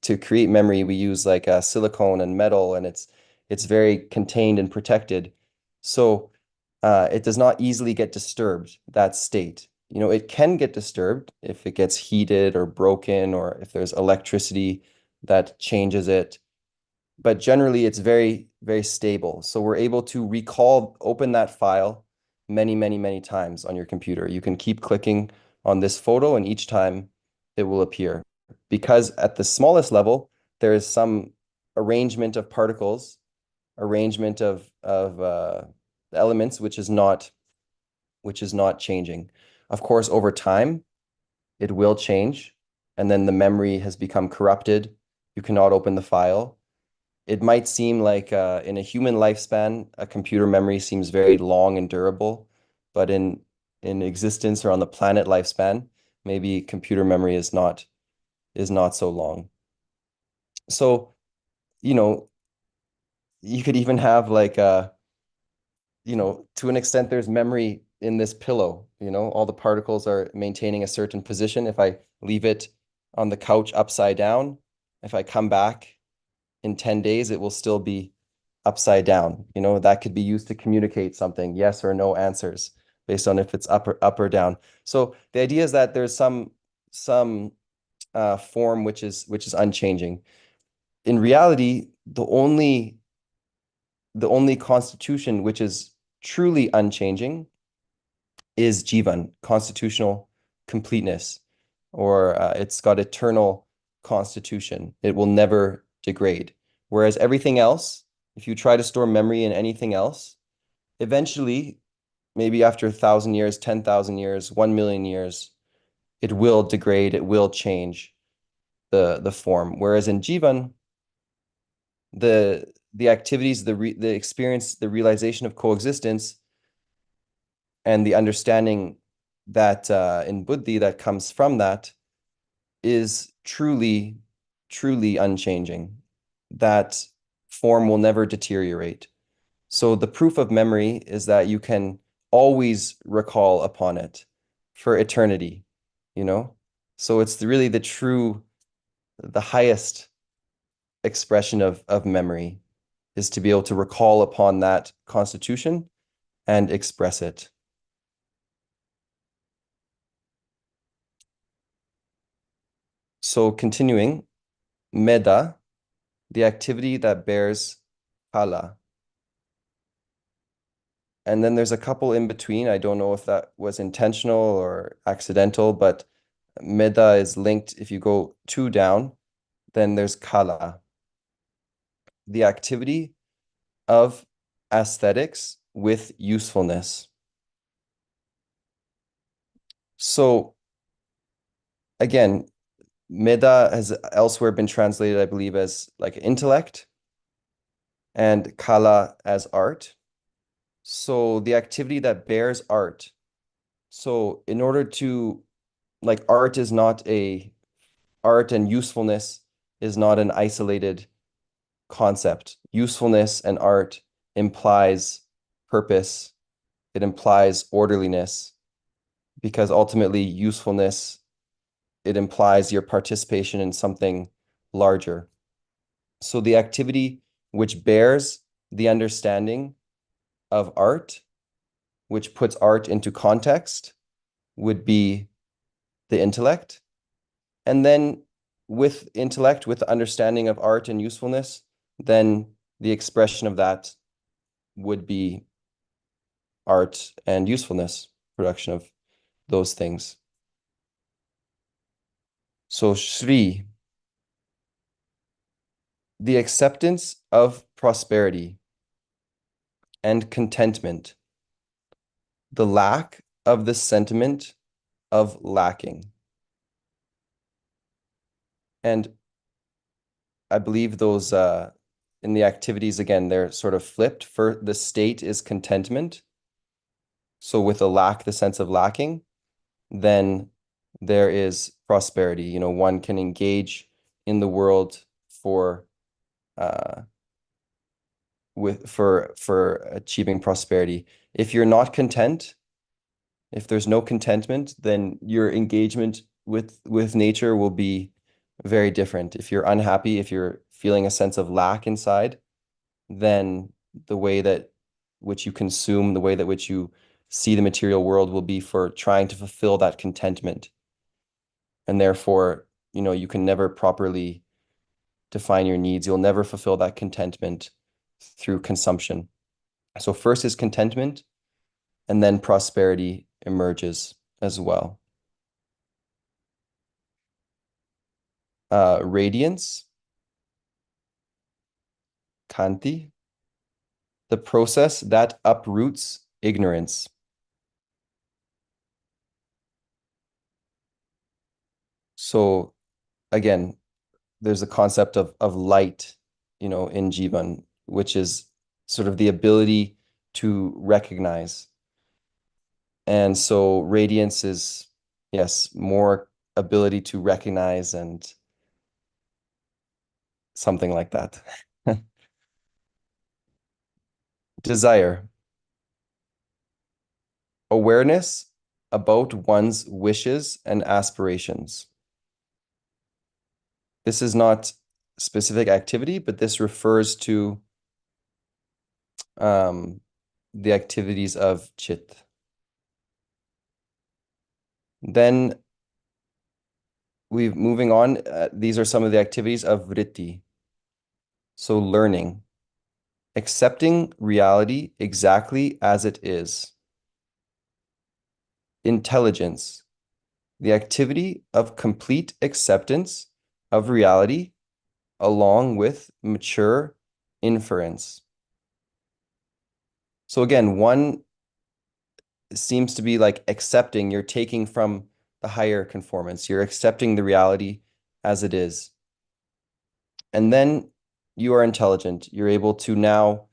B: to create memory, we use like silicone and metal, and it's very contained and protected. So it does not easily get disturbed, that state. It can get disturbed if it gets heated or broken, or if there's electricity that changes it. But generally, it's very, very stable. So we're able to open that file many, many, many times on your computer. You can keep clicking on this photo, and each time it will appear. Because at the smallest level, there is some arrangement of particles, arrangement of elements, which is not changing. Of course, over time, it will change, and then the memory has become corrupted. You cannot open the file. It might seem like in a human lifespan, a computer memory seems very long and durable, but in existence or on the planet lifespan, maybe computer memory is not so long. So, you could even have like to an extent, there's memory in this pillow. All the particles are maintaining a certain position. If I leave it on the couch upside down, if I come back in 10 days, it will still be upside down. That could be used to communicate something, yes or no answers, based on if it's up or down. So the idea is that there's some form which is unchanging. In reality, the only constitution which is truly unchanging is jivan, constitutional completeness, or it's got eternal constitution. It will never degrade. Whereas everything else, if you try to store memory in anything else, eventually, maybe after 1,000 years, 10,000 years, 1,000,000 years, it will degrade, it will change the form. Whereas in jivan, the activities, the experience, the realization of coexistence, and the understanding that in buddhi that comes from that is truly, truly unchanging. That form will never deteriorate. So the proof of memory is that you can always recall upon it for eternity, So it's really the highest expression of memory is to be able to recall upon that constitution and express it. So continuing, meda, the activity that bears kala. And then there's a couple in between. I don't know if that was intentional or accidental, but meda is linked. If you go two down, then there's kala, the activity of aesthetics with usefulness. So again, meda has elsewhere been translated, I believe, as like intellect and kala as art. So the activity that bears art. So in order to, like, art and usefulness is not an isolated concept. Usefulness and art implies purpose. It implies orderliness, because ultimately usefulness, it implies your participation in something larger. So the activity which bears the understanding of art, which puts art into context, would be the intellect. And then with intellect, with the understanding of art and usefulness, then the expression of that would be art and usefulness, production of those things. So Shri, the acceptance of prosperity and contentment, the lack of the sentiment of lacking. And I believe those in the activities, again, they're sort of flipped. For the state is contentment. So with a lack, the sense of lacking, then there is prosperity. You know, one can engage in the world for uh for achieving prosperity. If you're not content, if there's no contentment, then your engagement with nature will be very different. If you're unhappy, if you're feeling a sense of lack inside, then the way that which you consume, the way that which you see the material world will be for trying to fulfill that contentment. And therefore, you know, you can never properly define your needs. You'll never fulfill that contentment through consumption. So first is contentment, and then prosperity emerges as well. Radiance, kanti, the process that uproots ignorance. So again, there's a concept of light, you know, in Jivan, which is sort of the ability to recognize. And so radiance is, yes, more ability to recognize and something like that. Desire, awareness about one's wishes and aspirations. This is not specific activity, but this refers to the activities of chit. Then moving on, these are some of the activities of vritti. So learning, accepting reality exactly as it is. Intelligence, the activity of complete acceptance of reality along with mature inference. So again, one seems to be like accepting, you're taking from the higher conformance, you're accepting the reality as it is. And then you are intelligent. You're able to now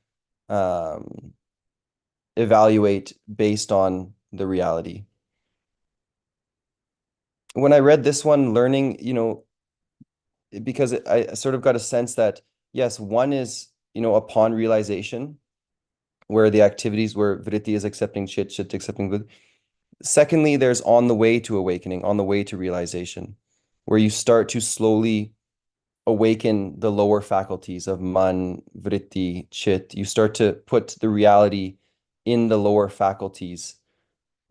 B: evaluate based on the reality. When I read this one, learning, you know, because I sort of got a sense that, yes, one is, you know, upon realization, where the activities where vritti is accepting chit, chit accepting good. Secondly, there's on the way to awakening, on the way to realization, where you start to slowly awaken the lower faculties of man, vritti, chit. You start to put the reality in the lower faculties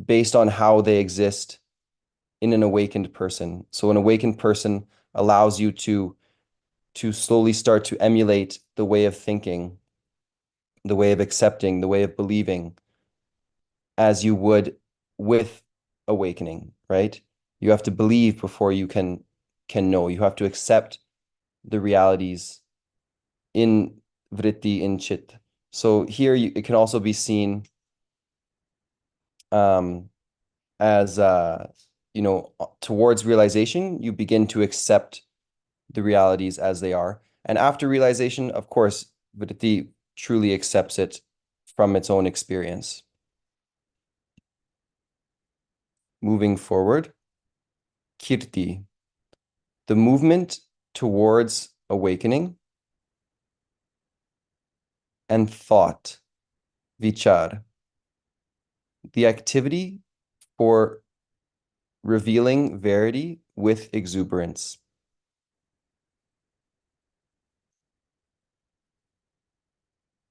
B: based on how they exist in an awakened person. So an awakened person allows you to slowly start to emulate the way of thinking, the way of accepting, the way of believing as you would with awakening, right? You have to believe before you can know. You have to accept the realities in vritti, in chit. So here it can also be seen um, as towards realization, you begin to accept the realities as they are. And after realization, of course, vritti truly accepts it from its own experience. Moving forward, kirti, the movement towards awakening, and thought, vichar, the activity for revealing verity with exuberance.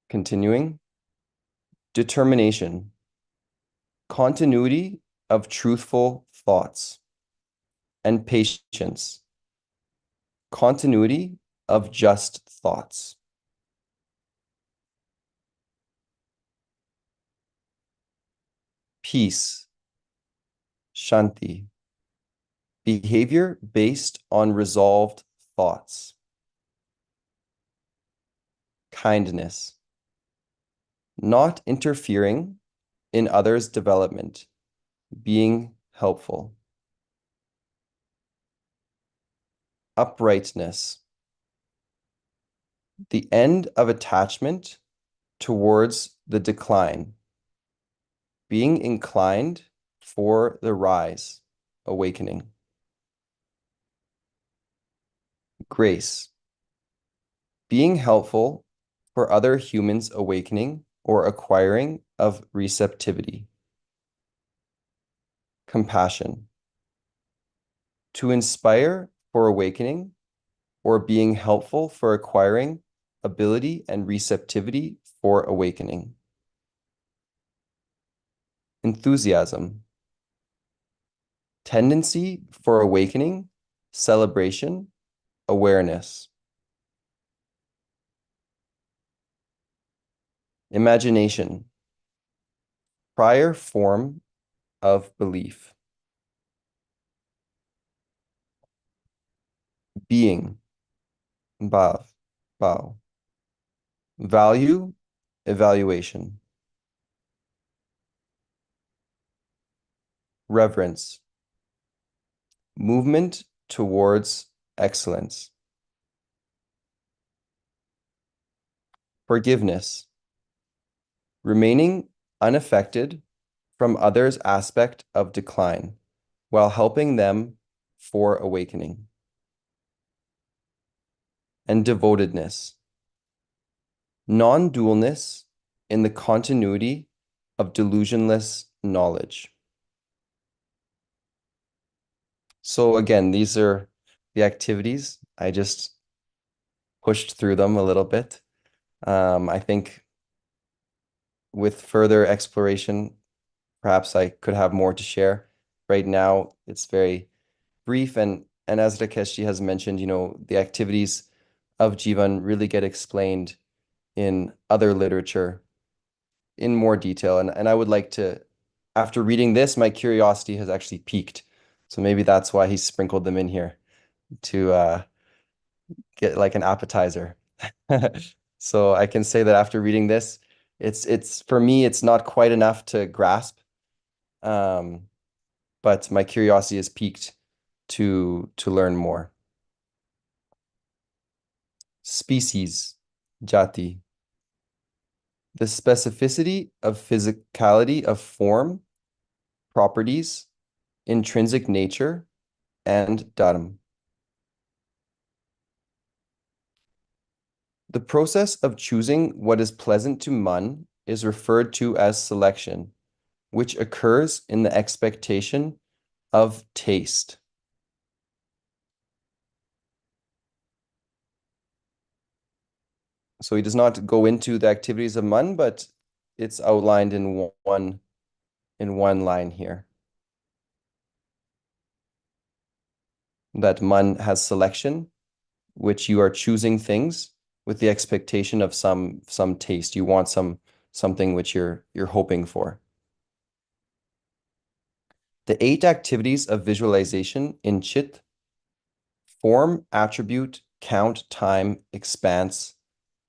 B: Continuing, determination, continuity of truthful thoughts, and patience, continuity of just thoughts. Peace, shanti, behavior based on resolved thoughts. Kindness, not interfering in others' development, being helpful. Uprightness, the end of attachment towards the decline, being inclined for the rise, awakening. Grace, being helpful for other humans awakening or acquiring of receptivity. Compassion, to inspire for awakening or being helpful for acquiring ability and receptivity for awakening. Enthusiasm, tendency for awakening, celebration, awareness. Imagination, prior form of belief. Being, bhav, bhav. Value, evaluation. Reverence, movement towards excellence. Forgiveness, remaining unaffected from others' aspect of decline while helping them for awakening. And devotedness, non-dualness in the continuity of delusionless knowledge. So again, these are the activities. I just pushed through them a little bit. I think with further exploration, perhaps I could have more to share. Right now, it's very brief, and as Rakesh has mentioned, the activities of Jivan really get explained in other literature in more detail. And I would like to, after reading this, my curiosity has actually piqued. So maybe that's why he sprinkled them in here to get like an appetizer. So I can say that after reading this, it's for me, it's not quite enough to grasp. But my curiosity is piqued to learn more. Species, jati. The specificity of physicality of form, properties, intrinsic nature, and dharma. The process of choosing what is pleasant to man is referred to as selection, which occurs in the expectation of taste. So he does not go into the activities of man, but it's outlined in one line here. that man has selection, which you are choosing things with the expectation of some taste. You want something which you're hoping for. The 8 activities of visualization in Chit: form, attribute, count, time, expanse,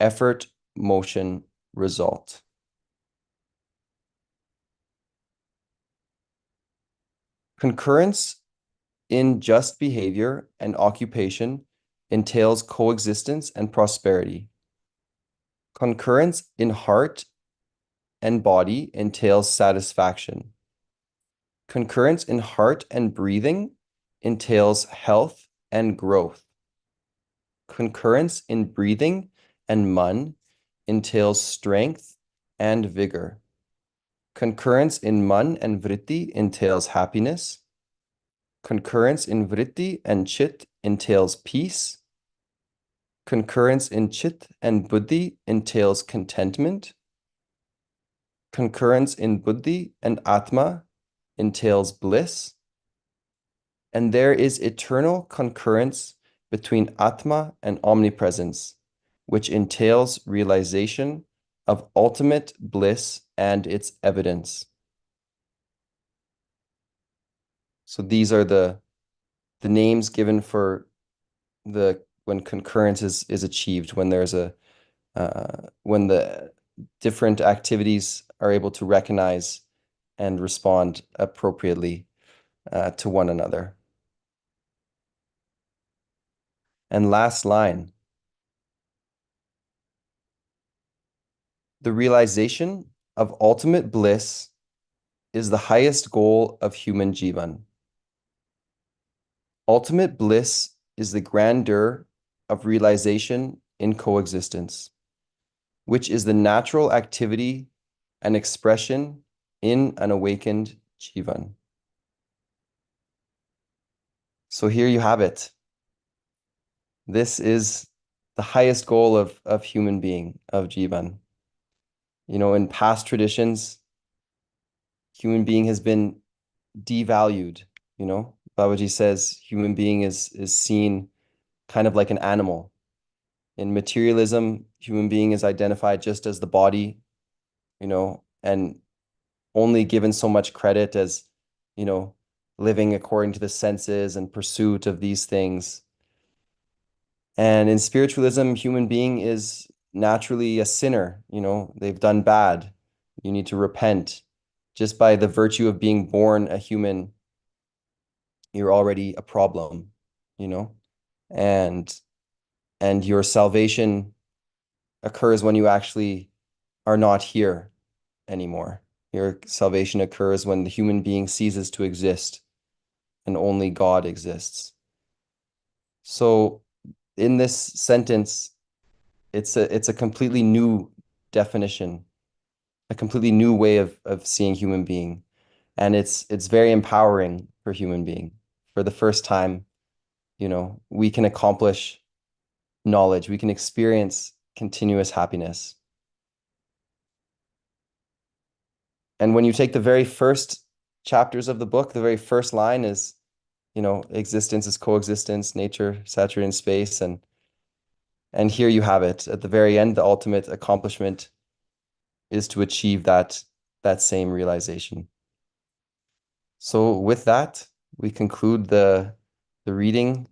B: effort, motion, result. Concurrence in just behavior and occupation entails coexistence and prosperity. Concurrence in heart and body entails satisfaction. Concurrence in heart and breathing entails health and growth. Concurrence in breathing and man entails strength and vigor. Concurrence in man and vritti entails happiness. Concurrence in vritti and chit entails peace. Concurrence in chit and buddhi entails contentment. Concurrence in buddhi and atma entails bliss. And there is eternal concurrence between atma and omnipresence, which entails realization of ultimate bliss and its evidence. So these are the names given for when concurrence is achieved, when there's when the different activities are able to recognize and respond appropriately to one another. And last line: the realization of ultimate bliss is the highest goal of human jivan. Ultimate bliss is the grandeur of realization in coexistence, which is the natural activity and expression in an awakened jivan. So here you have it. This is the highest goal of human being, of jivan. You know, in past traditions, human being has been devalued. You know, Babaji says human being is seen kind of like an animal. In materialism, human being is identified just as the body, you know, and only given so much credit as, you know, living according to the senses and pursuit of these things. And in spiritualism, human being is naturally a sinner, you know, they've done bad. You need to repent. Just by the virtue of being born a human, you're already a problem, you know, and your salvation occurs when you actually are not here anymore. Your salvation occurs when the human being ceases to exist and only God exists. So in this sentence, it's a completely new definition, a completely new way of seeing human being. And it's very empowering for human being. For the first time, you know, we can accomplish knowledge, we can experience continuous happiness. And when you take the very first chapters of the book, the very first line is, you know, existence is coexistence, nature saturated in space, and here you have it. At the very end, the ultimate accomplishment is to achieve that same realization. So with that, we conclude the reading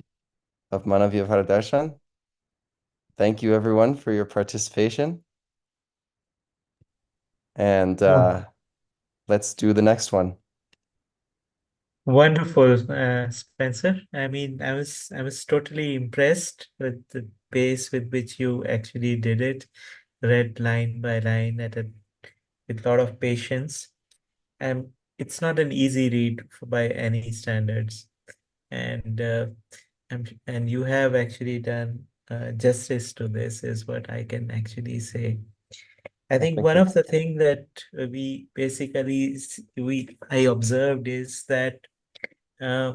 B: of Manav vyavhar darshan. Thank you everyone for your participation. And let's do the next one.
A: Wonderful, Spencer. I mean, I was totally impressed with the pace with which you actually did it, read line by line with a lot of patience. And it's not an easy read by any standards. And and you have actually done justice to this, is what I can actually say. I
B: Well,
A: think
B: thank
A: one
B: you.
A: of the things that we basically I observed is that uh,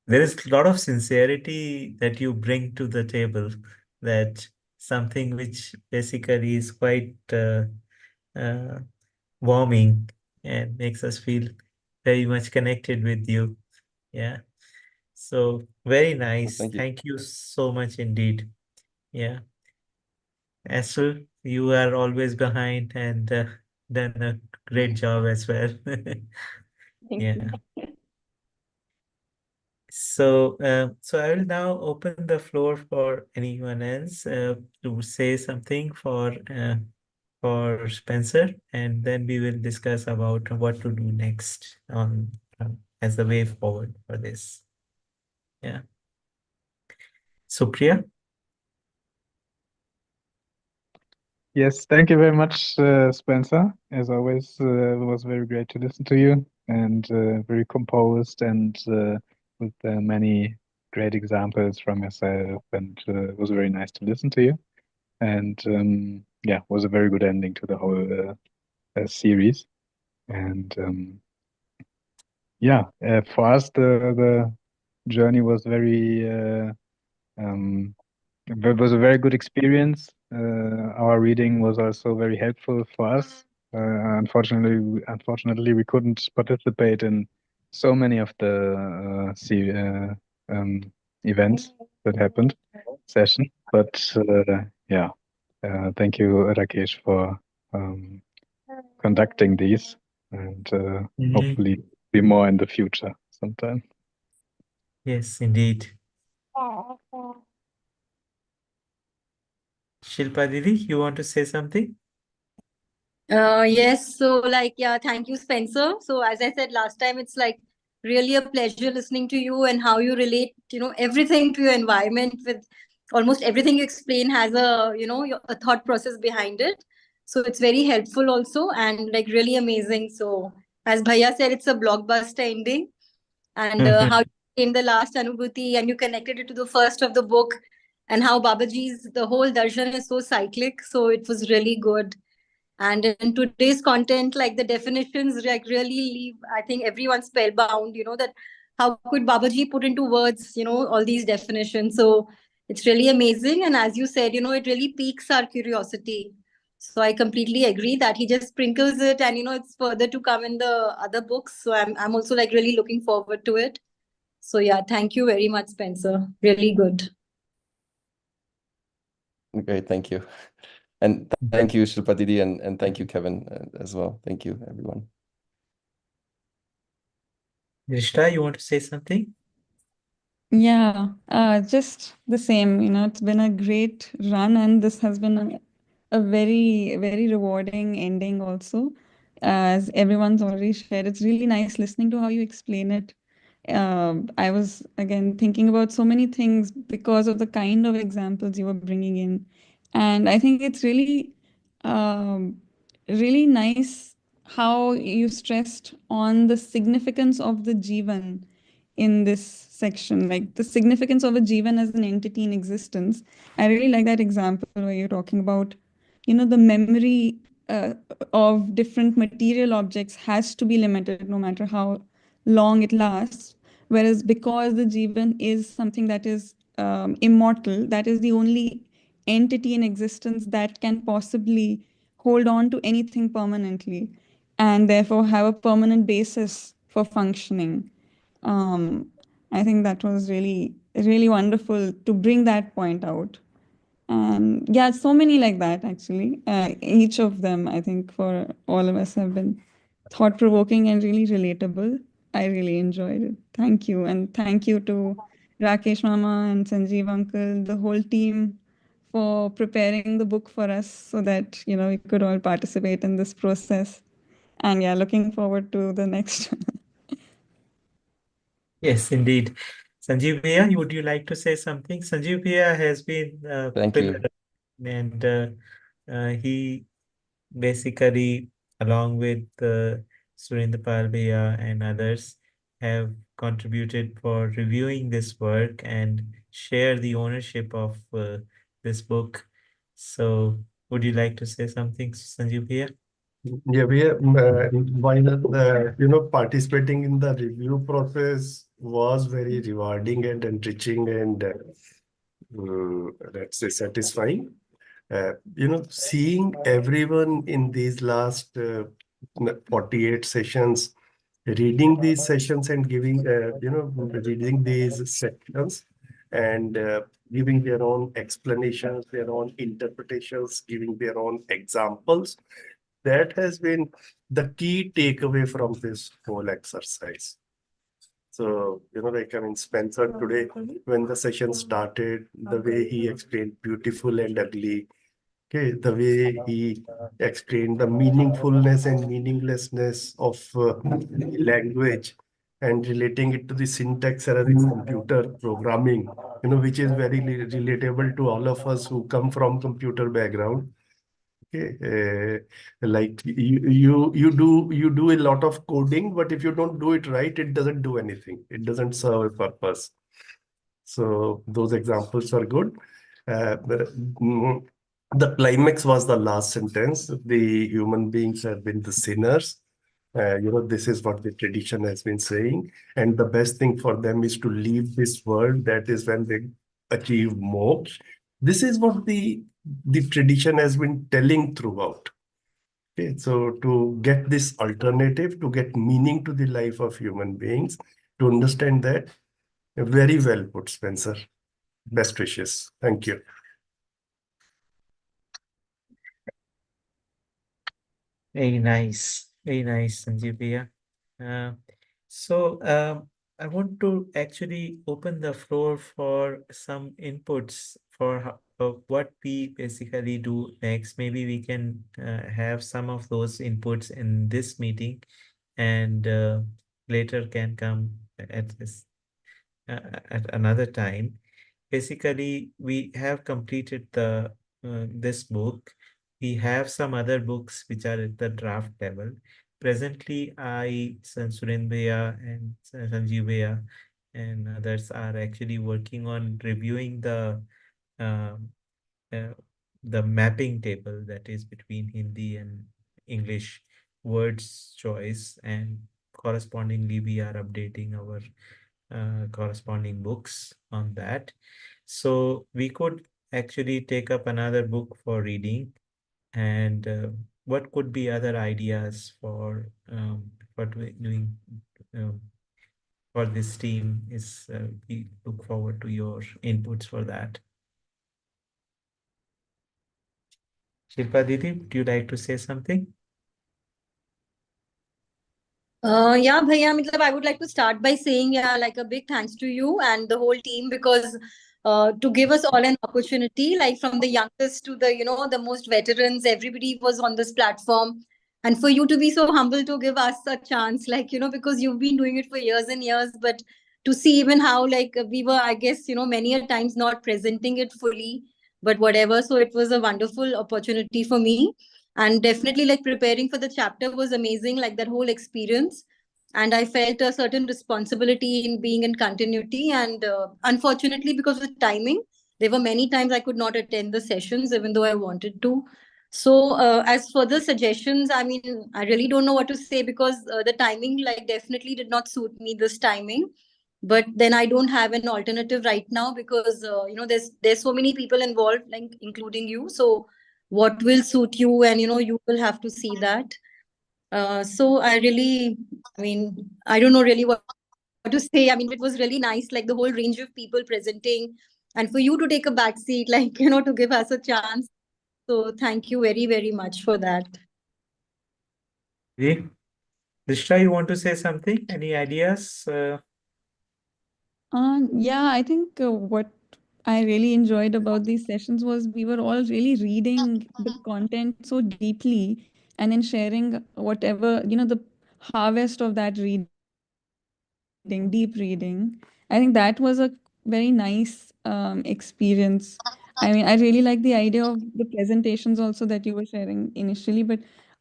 A: there is a lot of sincerity that you bring to the table. That something which basically is quite uh, warming and makes us feel very much connected with you. Yeah. So very nice.
B: Thank you.
A: Thank you so much indeed. Yeah. Ashl, you are always behind and done a great job as well.
C: Thank
A: Yeah.
C: you.
A: So I will now open the floor for anyone else to say something for Spencer, and then we will discuss about what to do next on as the way forward for this. Yeah. Supriya?
D: Yes, thank you very much, Spencer. As always, it was very great to listen to you and very composed and with many great examples from yourself. And it was very nice to listen to you. And yeah, it was a very good ending to the whole series. And yeah, for us, the journey was very um, it was a very good experience. Our reading was also very helpful for us. Unfortunately, we couldn't participate in so many of the events that happened session. But yeah, thank you, Rakesh, for um, conducting these, and hopefully be more in the future sometime.
A: Yes, indeed. Shilpa Didi, you want to say something?
C: Yes, so like, yeah, thank you, Spencer. So as I said last time, it's like really a pleasure listening to you and how you relate, everything to your environment. With almost everything you explain has a thought process behind it. So it's very helpful also and like really amazing. So as Bhaiya said, it's a blockbuster ending. And how you came the last Anubhuti and you connected it to the first of the book, and how Babaji's the whole darshan is so cyclic. So it was really good. And in today's content, like the definitions, like really leave, I think, everyone spellbound. That how could Babaji put into words, all these definitions. So it's really amazing. And as you said, it really piques our curiosity. So I completely agree that he just sprinkles it, and it's further to come in the other books. So I'm also like really looking forward to it. So yeah, thank you very much, Spencer. Really good.
B: Great, thank you. And thank you, Shilpa Didi, and thank you, Kevin, as well. Thank you, everyone.
A: Rishta, you want to say something?
E: Yeah, just the same, it's been a great run, and this has been a very, very rewarding ending also. As everyone's already shared, it's really nice listening to how you explain it. I was again thinking about so many things because of the kind of examples you were bringing in. And I think it's um, really nice how you stressed on the significance of the Jivan in this section, like the significance of a Jivan as an entity in existence. I really like that example where you're talking about, the memory uh, of different material objects has to be limited no matter how long it lasts. Whereas because the Jivan is something that is immortal, that is the only entity in existence that can possibly hold on to anything permanently and therefore have a permanent basis for functioning. um, I think that was really, really wonderful to bring that point out. And yeah, so many like that actually. Each of them, I think, for all of us have been thought provoking and really relatable. I really enjoyed it. Thank you. And thank you to Rakesh Mama and Sanjeev Uncle, the whole team for preparing the book for us so that, we could all participate in this process. And yeah, looking forward to the next.
A: Yes, indeed. Sanjeev Bhaiya, would you like to say something? Sanjeev Bhaiya has been a
B: Thank
A: pillar,
B: you.
A: and he basically, along with Surendra Pal Bhaiya and others, have contributed for reviewing this work and share the ownership of this book. So, would you like to say something, Sanjeev Bhaiya?
F: Yeah, while participating in the review process was very rewarding and enriching and let's say satisfying. Seeing everyone in these last 48 sessions reading these sessions and giving, reading these sections and giving their own explanations, their own interpretations, giving their own examples. That has been the key takeaway from this whole exercise. So, Spencer today, when the session started, the way he explained beautiful and ugly, okay, the way he explained the meaningfulness and meaninglessness of language and relating it to the syntax error in computer programming, which is very relatable to all of us who come from computer background. Okay, like you do a lot of coding, but if you don't do it right, it doesn't do anything. It doesn't serve a purpose. So those examples are good. The climax was the last sentence. The human beings have been the sinners. This is what the tradition has been saying. And the best thing for them is to leave this world. That is when they achieve moksha. This is what the tradition has been telling throughout. Okay, so to get this alternative, to get meaning to the life of human beings, to understand that, very well put, Spencer. Best wishes. Thank you.
A: Very nice, Sanjeev Bhaiya. Uh, I want to actually open the floor for some inputs for what we basically do next. Maybe we can have some of those inputs in this meeting, and later can come at this at another time. Basically, we have completed the this book. We have some other books which are at the draft level. Presently, Suren Bhaiya and Sanjeev Bhaiya and others are actually working on reviewing um, uh, the mapping table that is between Hindi and English words choice, and correspondingly we are updating our corresponding books on that. So we could actually take up another book for reading, and what could be other ideas for doing um, for this team is we look forward to your inputs for that. Shilpa Didi, would you like to say something?
C: Yeah, Bhaiya, I would like to start by saying, yeah, like a big thanks to you and the whole team because to give us all an opportunity, like from the youngest to the most veterans, everybody was on this platform. And for you to be so humble to give us a chance, because you've been doing it for years and years, but to see even how, we were, I guess, many a times not presenting it fully, but whatever. So it was a wonderful opportunity for me, and definitely like preparing for the chapter was amazing, like that whole experience. And I felt a certain responsibility in being in continuity, and unfortunately because of the timing, there were many times I could not attend the sessions even though I wanted to. So as for the suggestions, I really don't know what to say because the timing like definitely did not suit me, this timing. But then I don't have an alternative right now because there's so many people involved, like including you. So what will suit you, and you will have to see that. So I don't know really what to say. It was really nice, like the whole range of people presenting, and for you to take a back seat, to give us a chance. So thank you very, very much for that.
A: Rishta, you want to say something? Any ideas?
E: Yeah, I think what I really enjoyed about these sessions was we were all really reading the content so deeply and then sharing whatever, the harvest of that reading, deep reading. I think that was a very nice experience. I mean, I really like the idea of the presentations also that you were sharing initially, but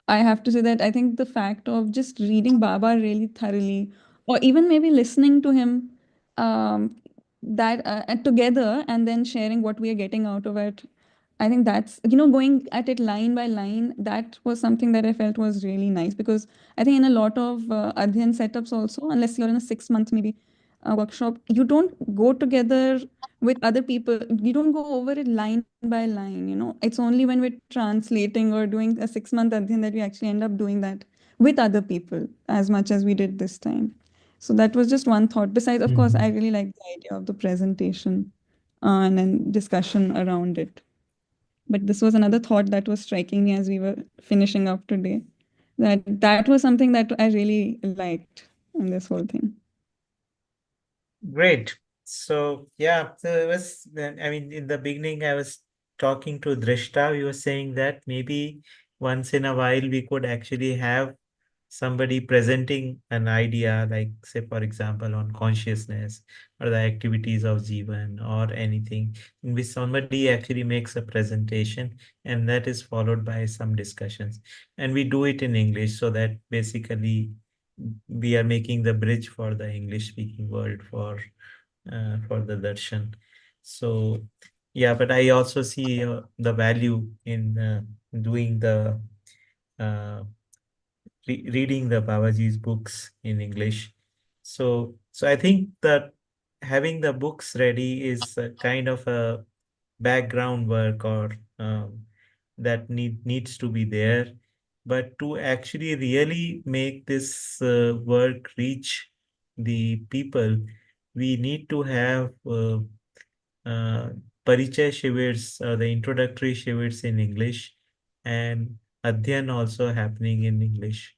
E: I have to say that I think the fact of just reading Baba really thoroughly, or even maybe listening to him um, that together and then sharing what we are getting out of it. I think that's, going at it line by line, that was something that I felt was really nice because I think in a lot of Adhyan setups also, unless you're in a 6 month maybe workshop, you don't go together with other people. You don't go over it line by line, It's only when we're translating or doing a 6 month Adhyan that we actually end up doing that. with other people as much as we did this time. So that was just one thought. Besides, of course, I really like the idea of the presentation and then discussion around it. But this was another thought that was striking me as we were finishing up today. That was something that I really liked in this whole thing.
A: Great. So yeah, so it was, I mean, in the beginning, I was talking to Drishta. We were saying that maybe once in a while we could actually have somebody presenting an idea, like say, for example, on consciousness or the activities of Jivan or anything, in which somebody actually makes a presentation and that is followed by some discussions. And we do it in English so that basically we are making the bridge for the English speaking world for the darshan. So yeah, but I also see the value in doing the reading the Babaji's books in English. So I think that having the books ready is a kind of a background work or that needs to be there. But to actually really make this work reach the people, we need to have uh, Parichaya Shivers, the introductory Shivers in English, and Adhyan also happening in English.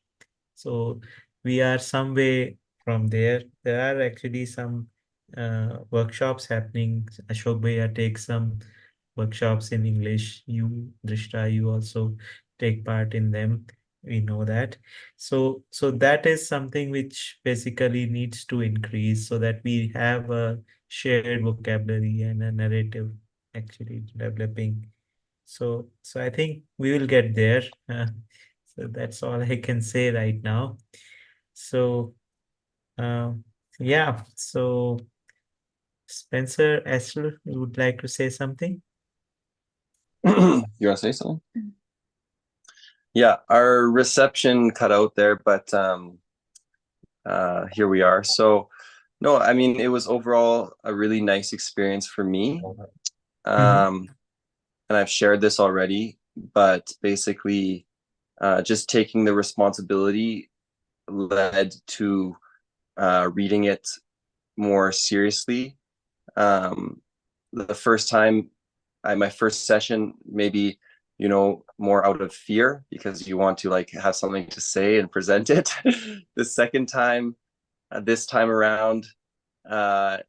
A: So we are some way from there. There are actually some workshops happening. Ashok Bhaiya takes some workshops in English. You, Drishta, you also take part in them. We know that. So that is something which basically needs to increase so that we have a shared vocabulary and a narrative actually developing. So I think we will get there. So that's all I can say right now. So yeah, so Spencer, Esther, you would like to say something?
B: You want to say something? Yeah, our reception cut out there, but here we are. So no, I mean, it was overall a really nice experience for me. And I've shared this already, but basically just taking the responsibility led to reading it more seriously. The first time, my first session, maybe, you know, more out of fear because you want to like have something to say and present it. The second time, this time around, I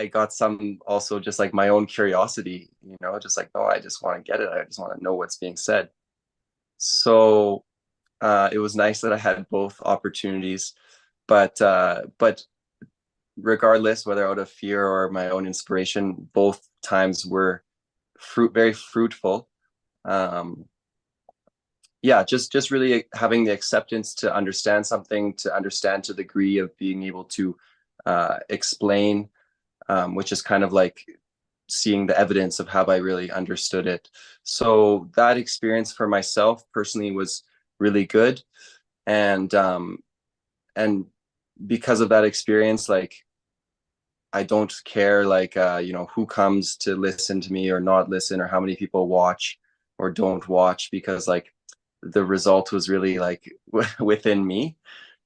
B: got some also just like my own curiosity, you know, just like, oh, I just want to get it. I just want to know what's being said. So it was nice that I had both opportunities, but regardless, whether out of fear or my own inspiration, both times were very fruitful. Yeah, just really having the acceptance to understand something, to understand to the degree of being able to explain, which is kind of like seeing the evidence of how I really understood it. So that experience for myself personally was really good. And because of that experience, like I don't care like you know, who comes to listen to me or not listen, or how many people watch or don't watch, because like the result was really like within me,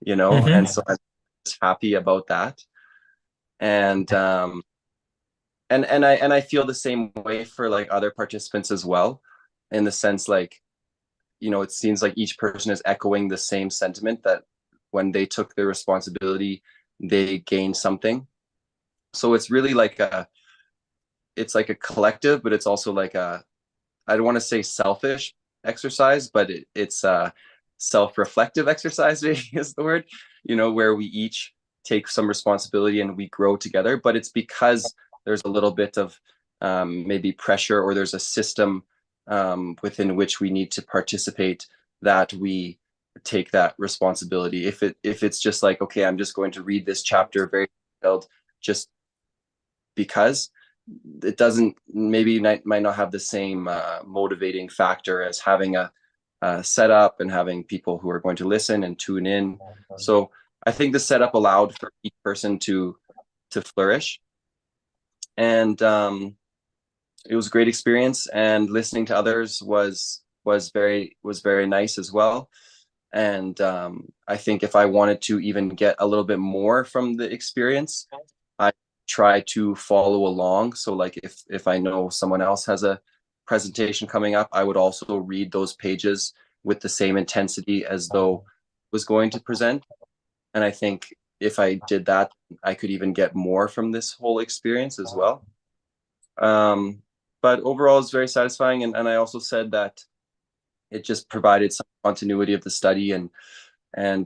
B: you know. And so I'm just happy about that. And I feel the same way for like other participants as well, in the sense like, you know, it seems like each person is echoing the same sentiment, that when they took their responsibility, they gained something. So it's really like it's like a collective, but it's also like I don't want to say selfish exercise, but it's a self-reflective exercise is the word, you know, where we each take some responsibility and we grow together. But it's because there's a little bit of maybe pressure, or there's a system within which we need to participate, that we take that responsibility. If it's just like, okay, I'm just going to read this chapter very detailed just because, it doesn't, maybe might not have the same motivating factor as having a setup and having people who are going to listen and tune in. So I think the setup allowed for each person to flourish. And it was a great experience, and listening to others was very nice as well. And I think if I wanted to even get a little bit more from the experience, I try to follow along. So like if I know someone else has a presentation coming up, I would also read those pages with the same intensity as though I was going to present. And I think if I did that, I could even get more from this whole experience as well. But overall, it's very satisfying. And I also said that it just provided some continuity of the study. And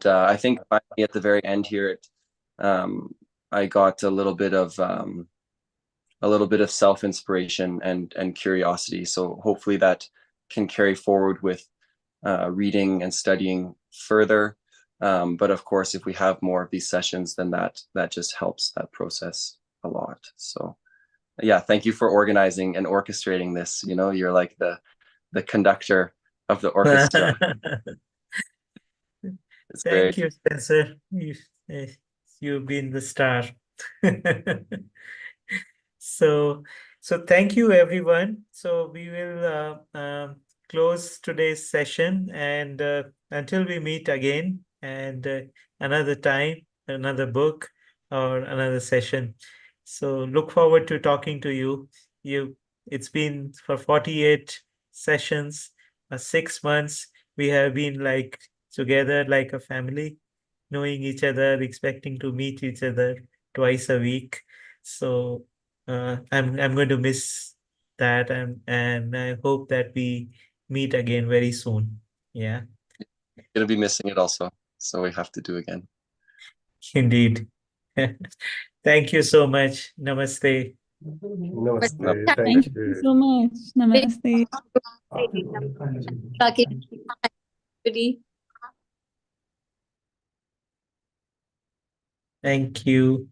B: I think finally at the very end here, I got a little bit of self-inspiration and curiosity. So hopefully that can carry forward with reading and studying further. But of course, if we have more of these sessions, then that just helps that process a lot. So yeah, thank you for organizing and orchestrating this. You know, you're like the conductor of the orchestra. It's
A: Thank
B: great.
A: you, Spencer. You've been the star. So thank you, everyone. So we will close today's session, and until we meet again, and another time, another book, or another session. So look forward to talking to you. It's been for 48 sessions, 6 months. We have been like together like a family, knowing each other, expecting to meet each other twice a week. So I'm going to miss that, and I hope that we meet again very soon. Yeah,
B: Gonna be missing it also, so we have to do again.
A: indeed. Thank you so much. Namaste.
F: Namaste.
E: Thank you so much. Namaste.
A: Thank you.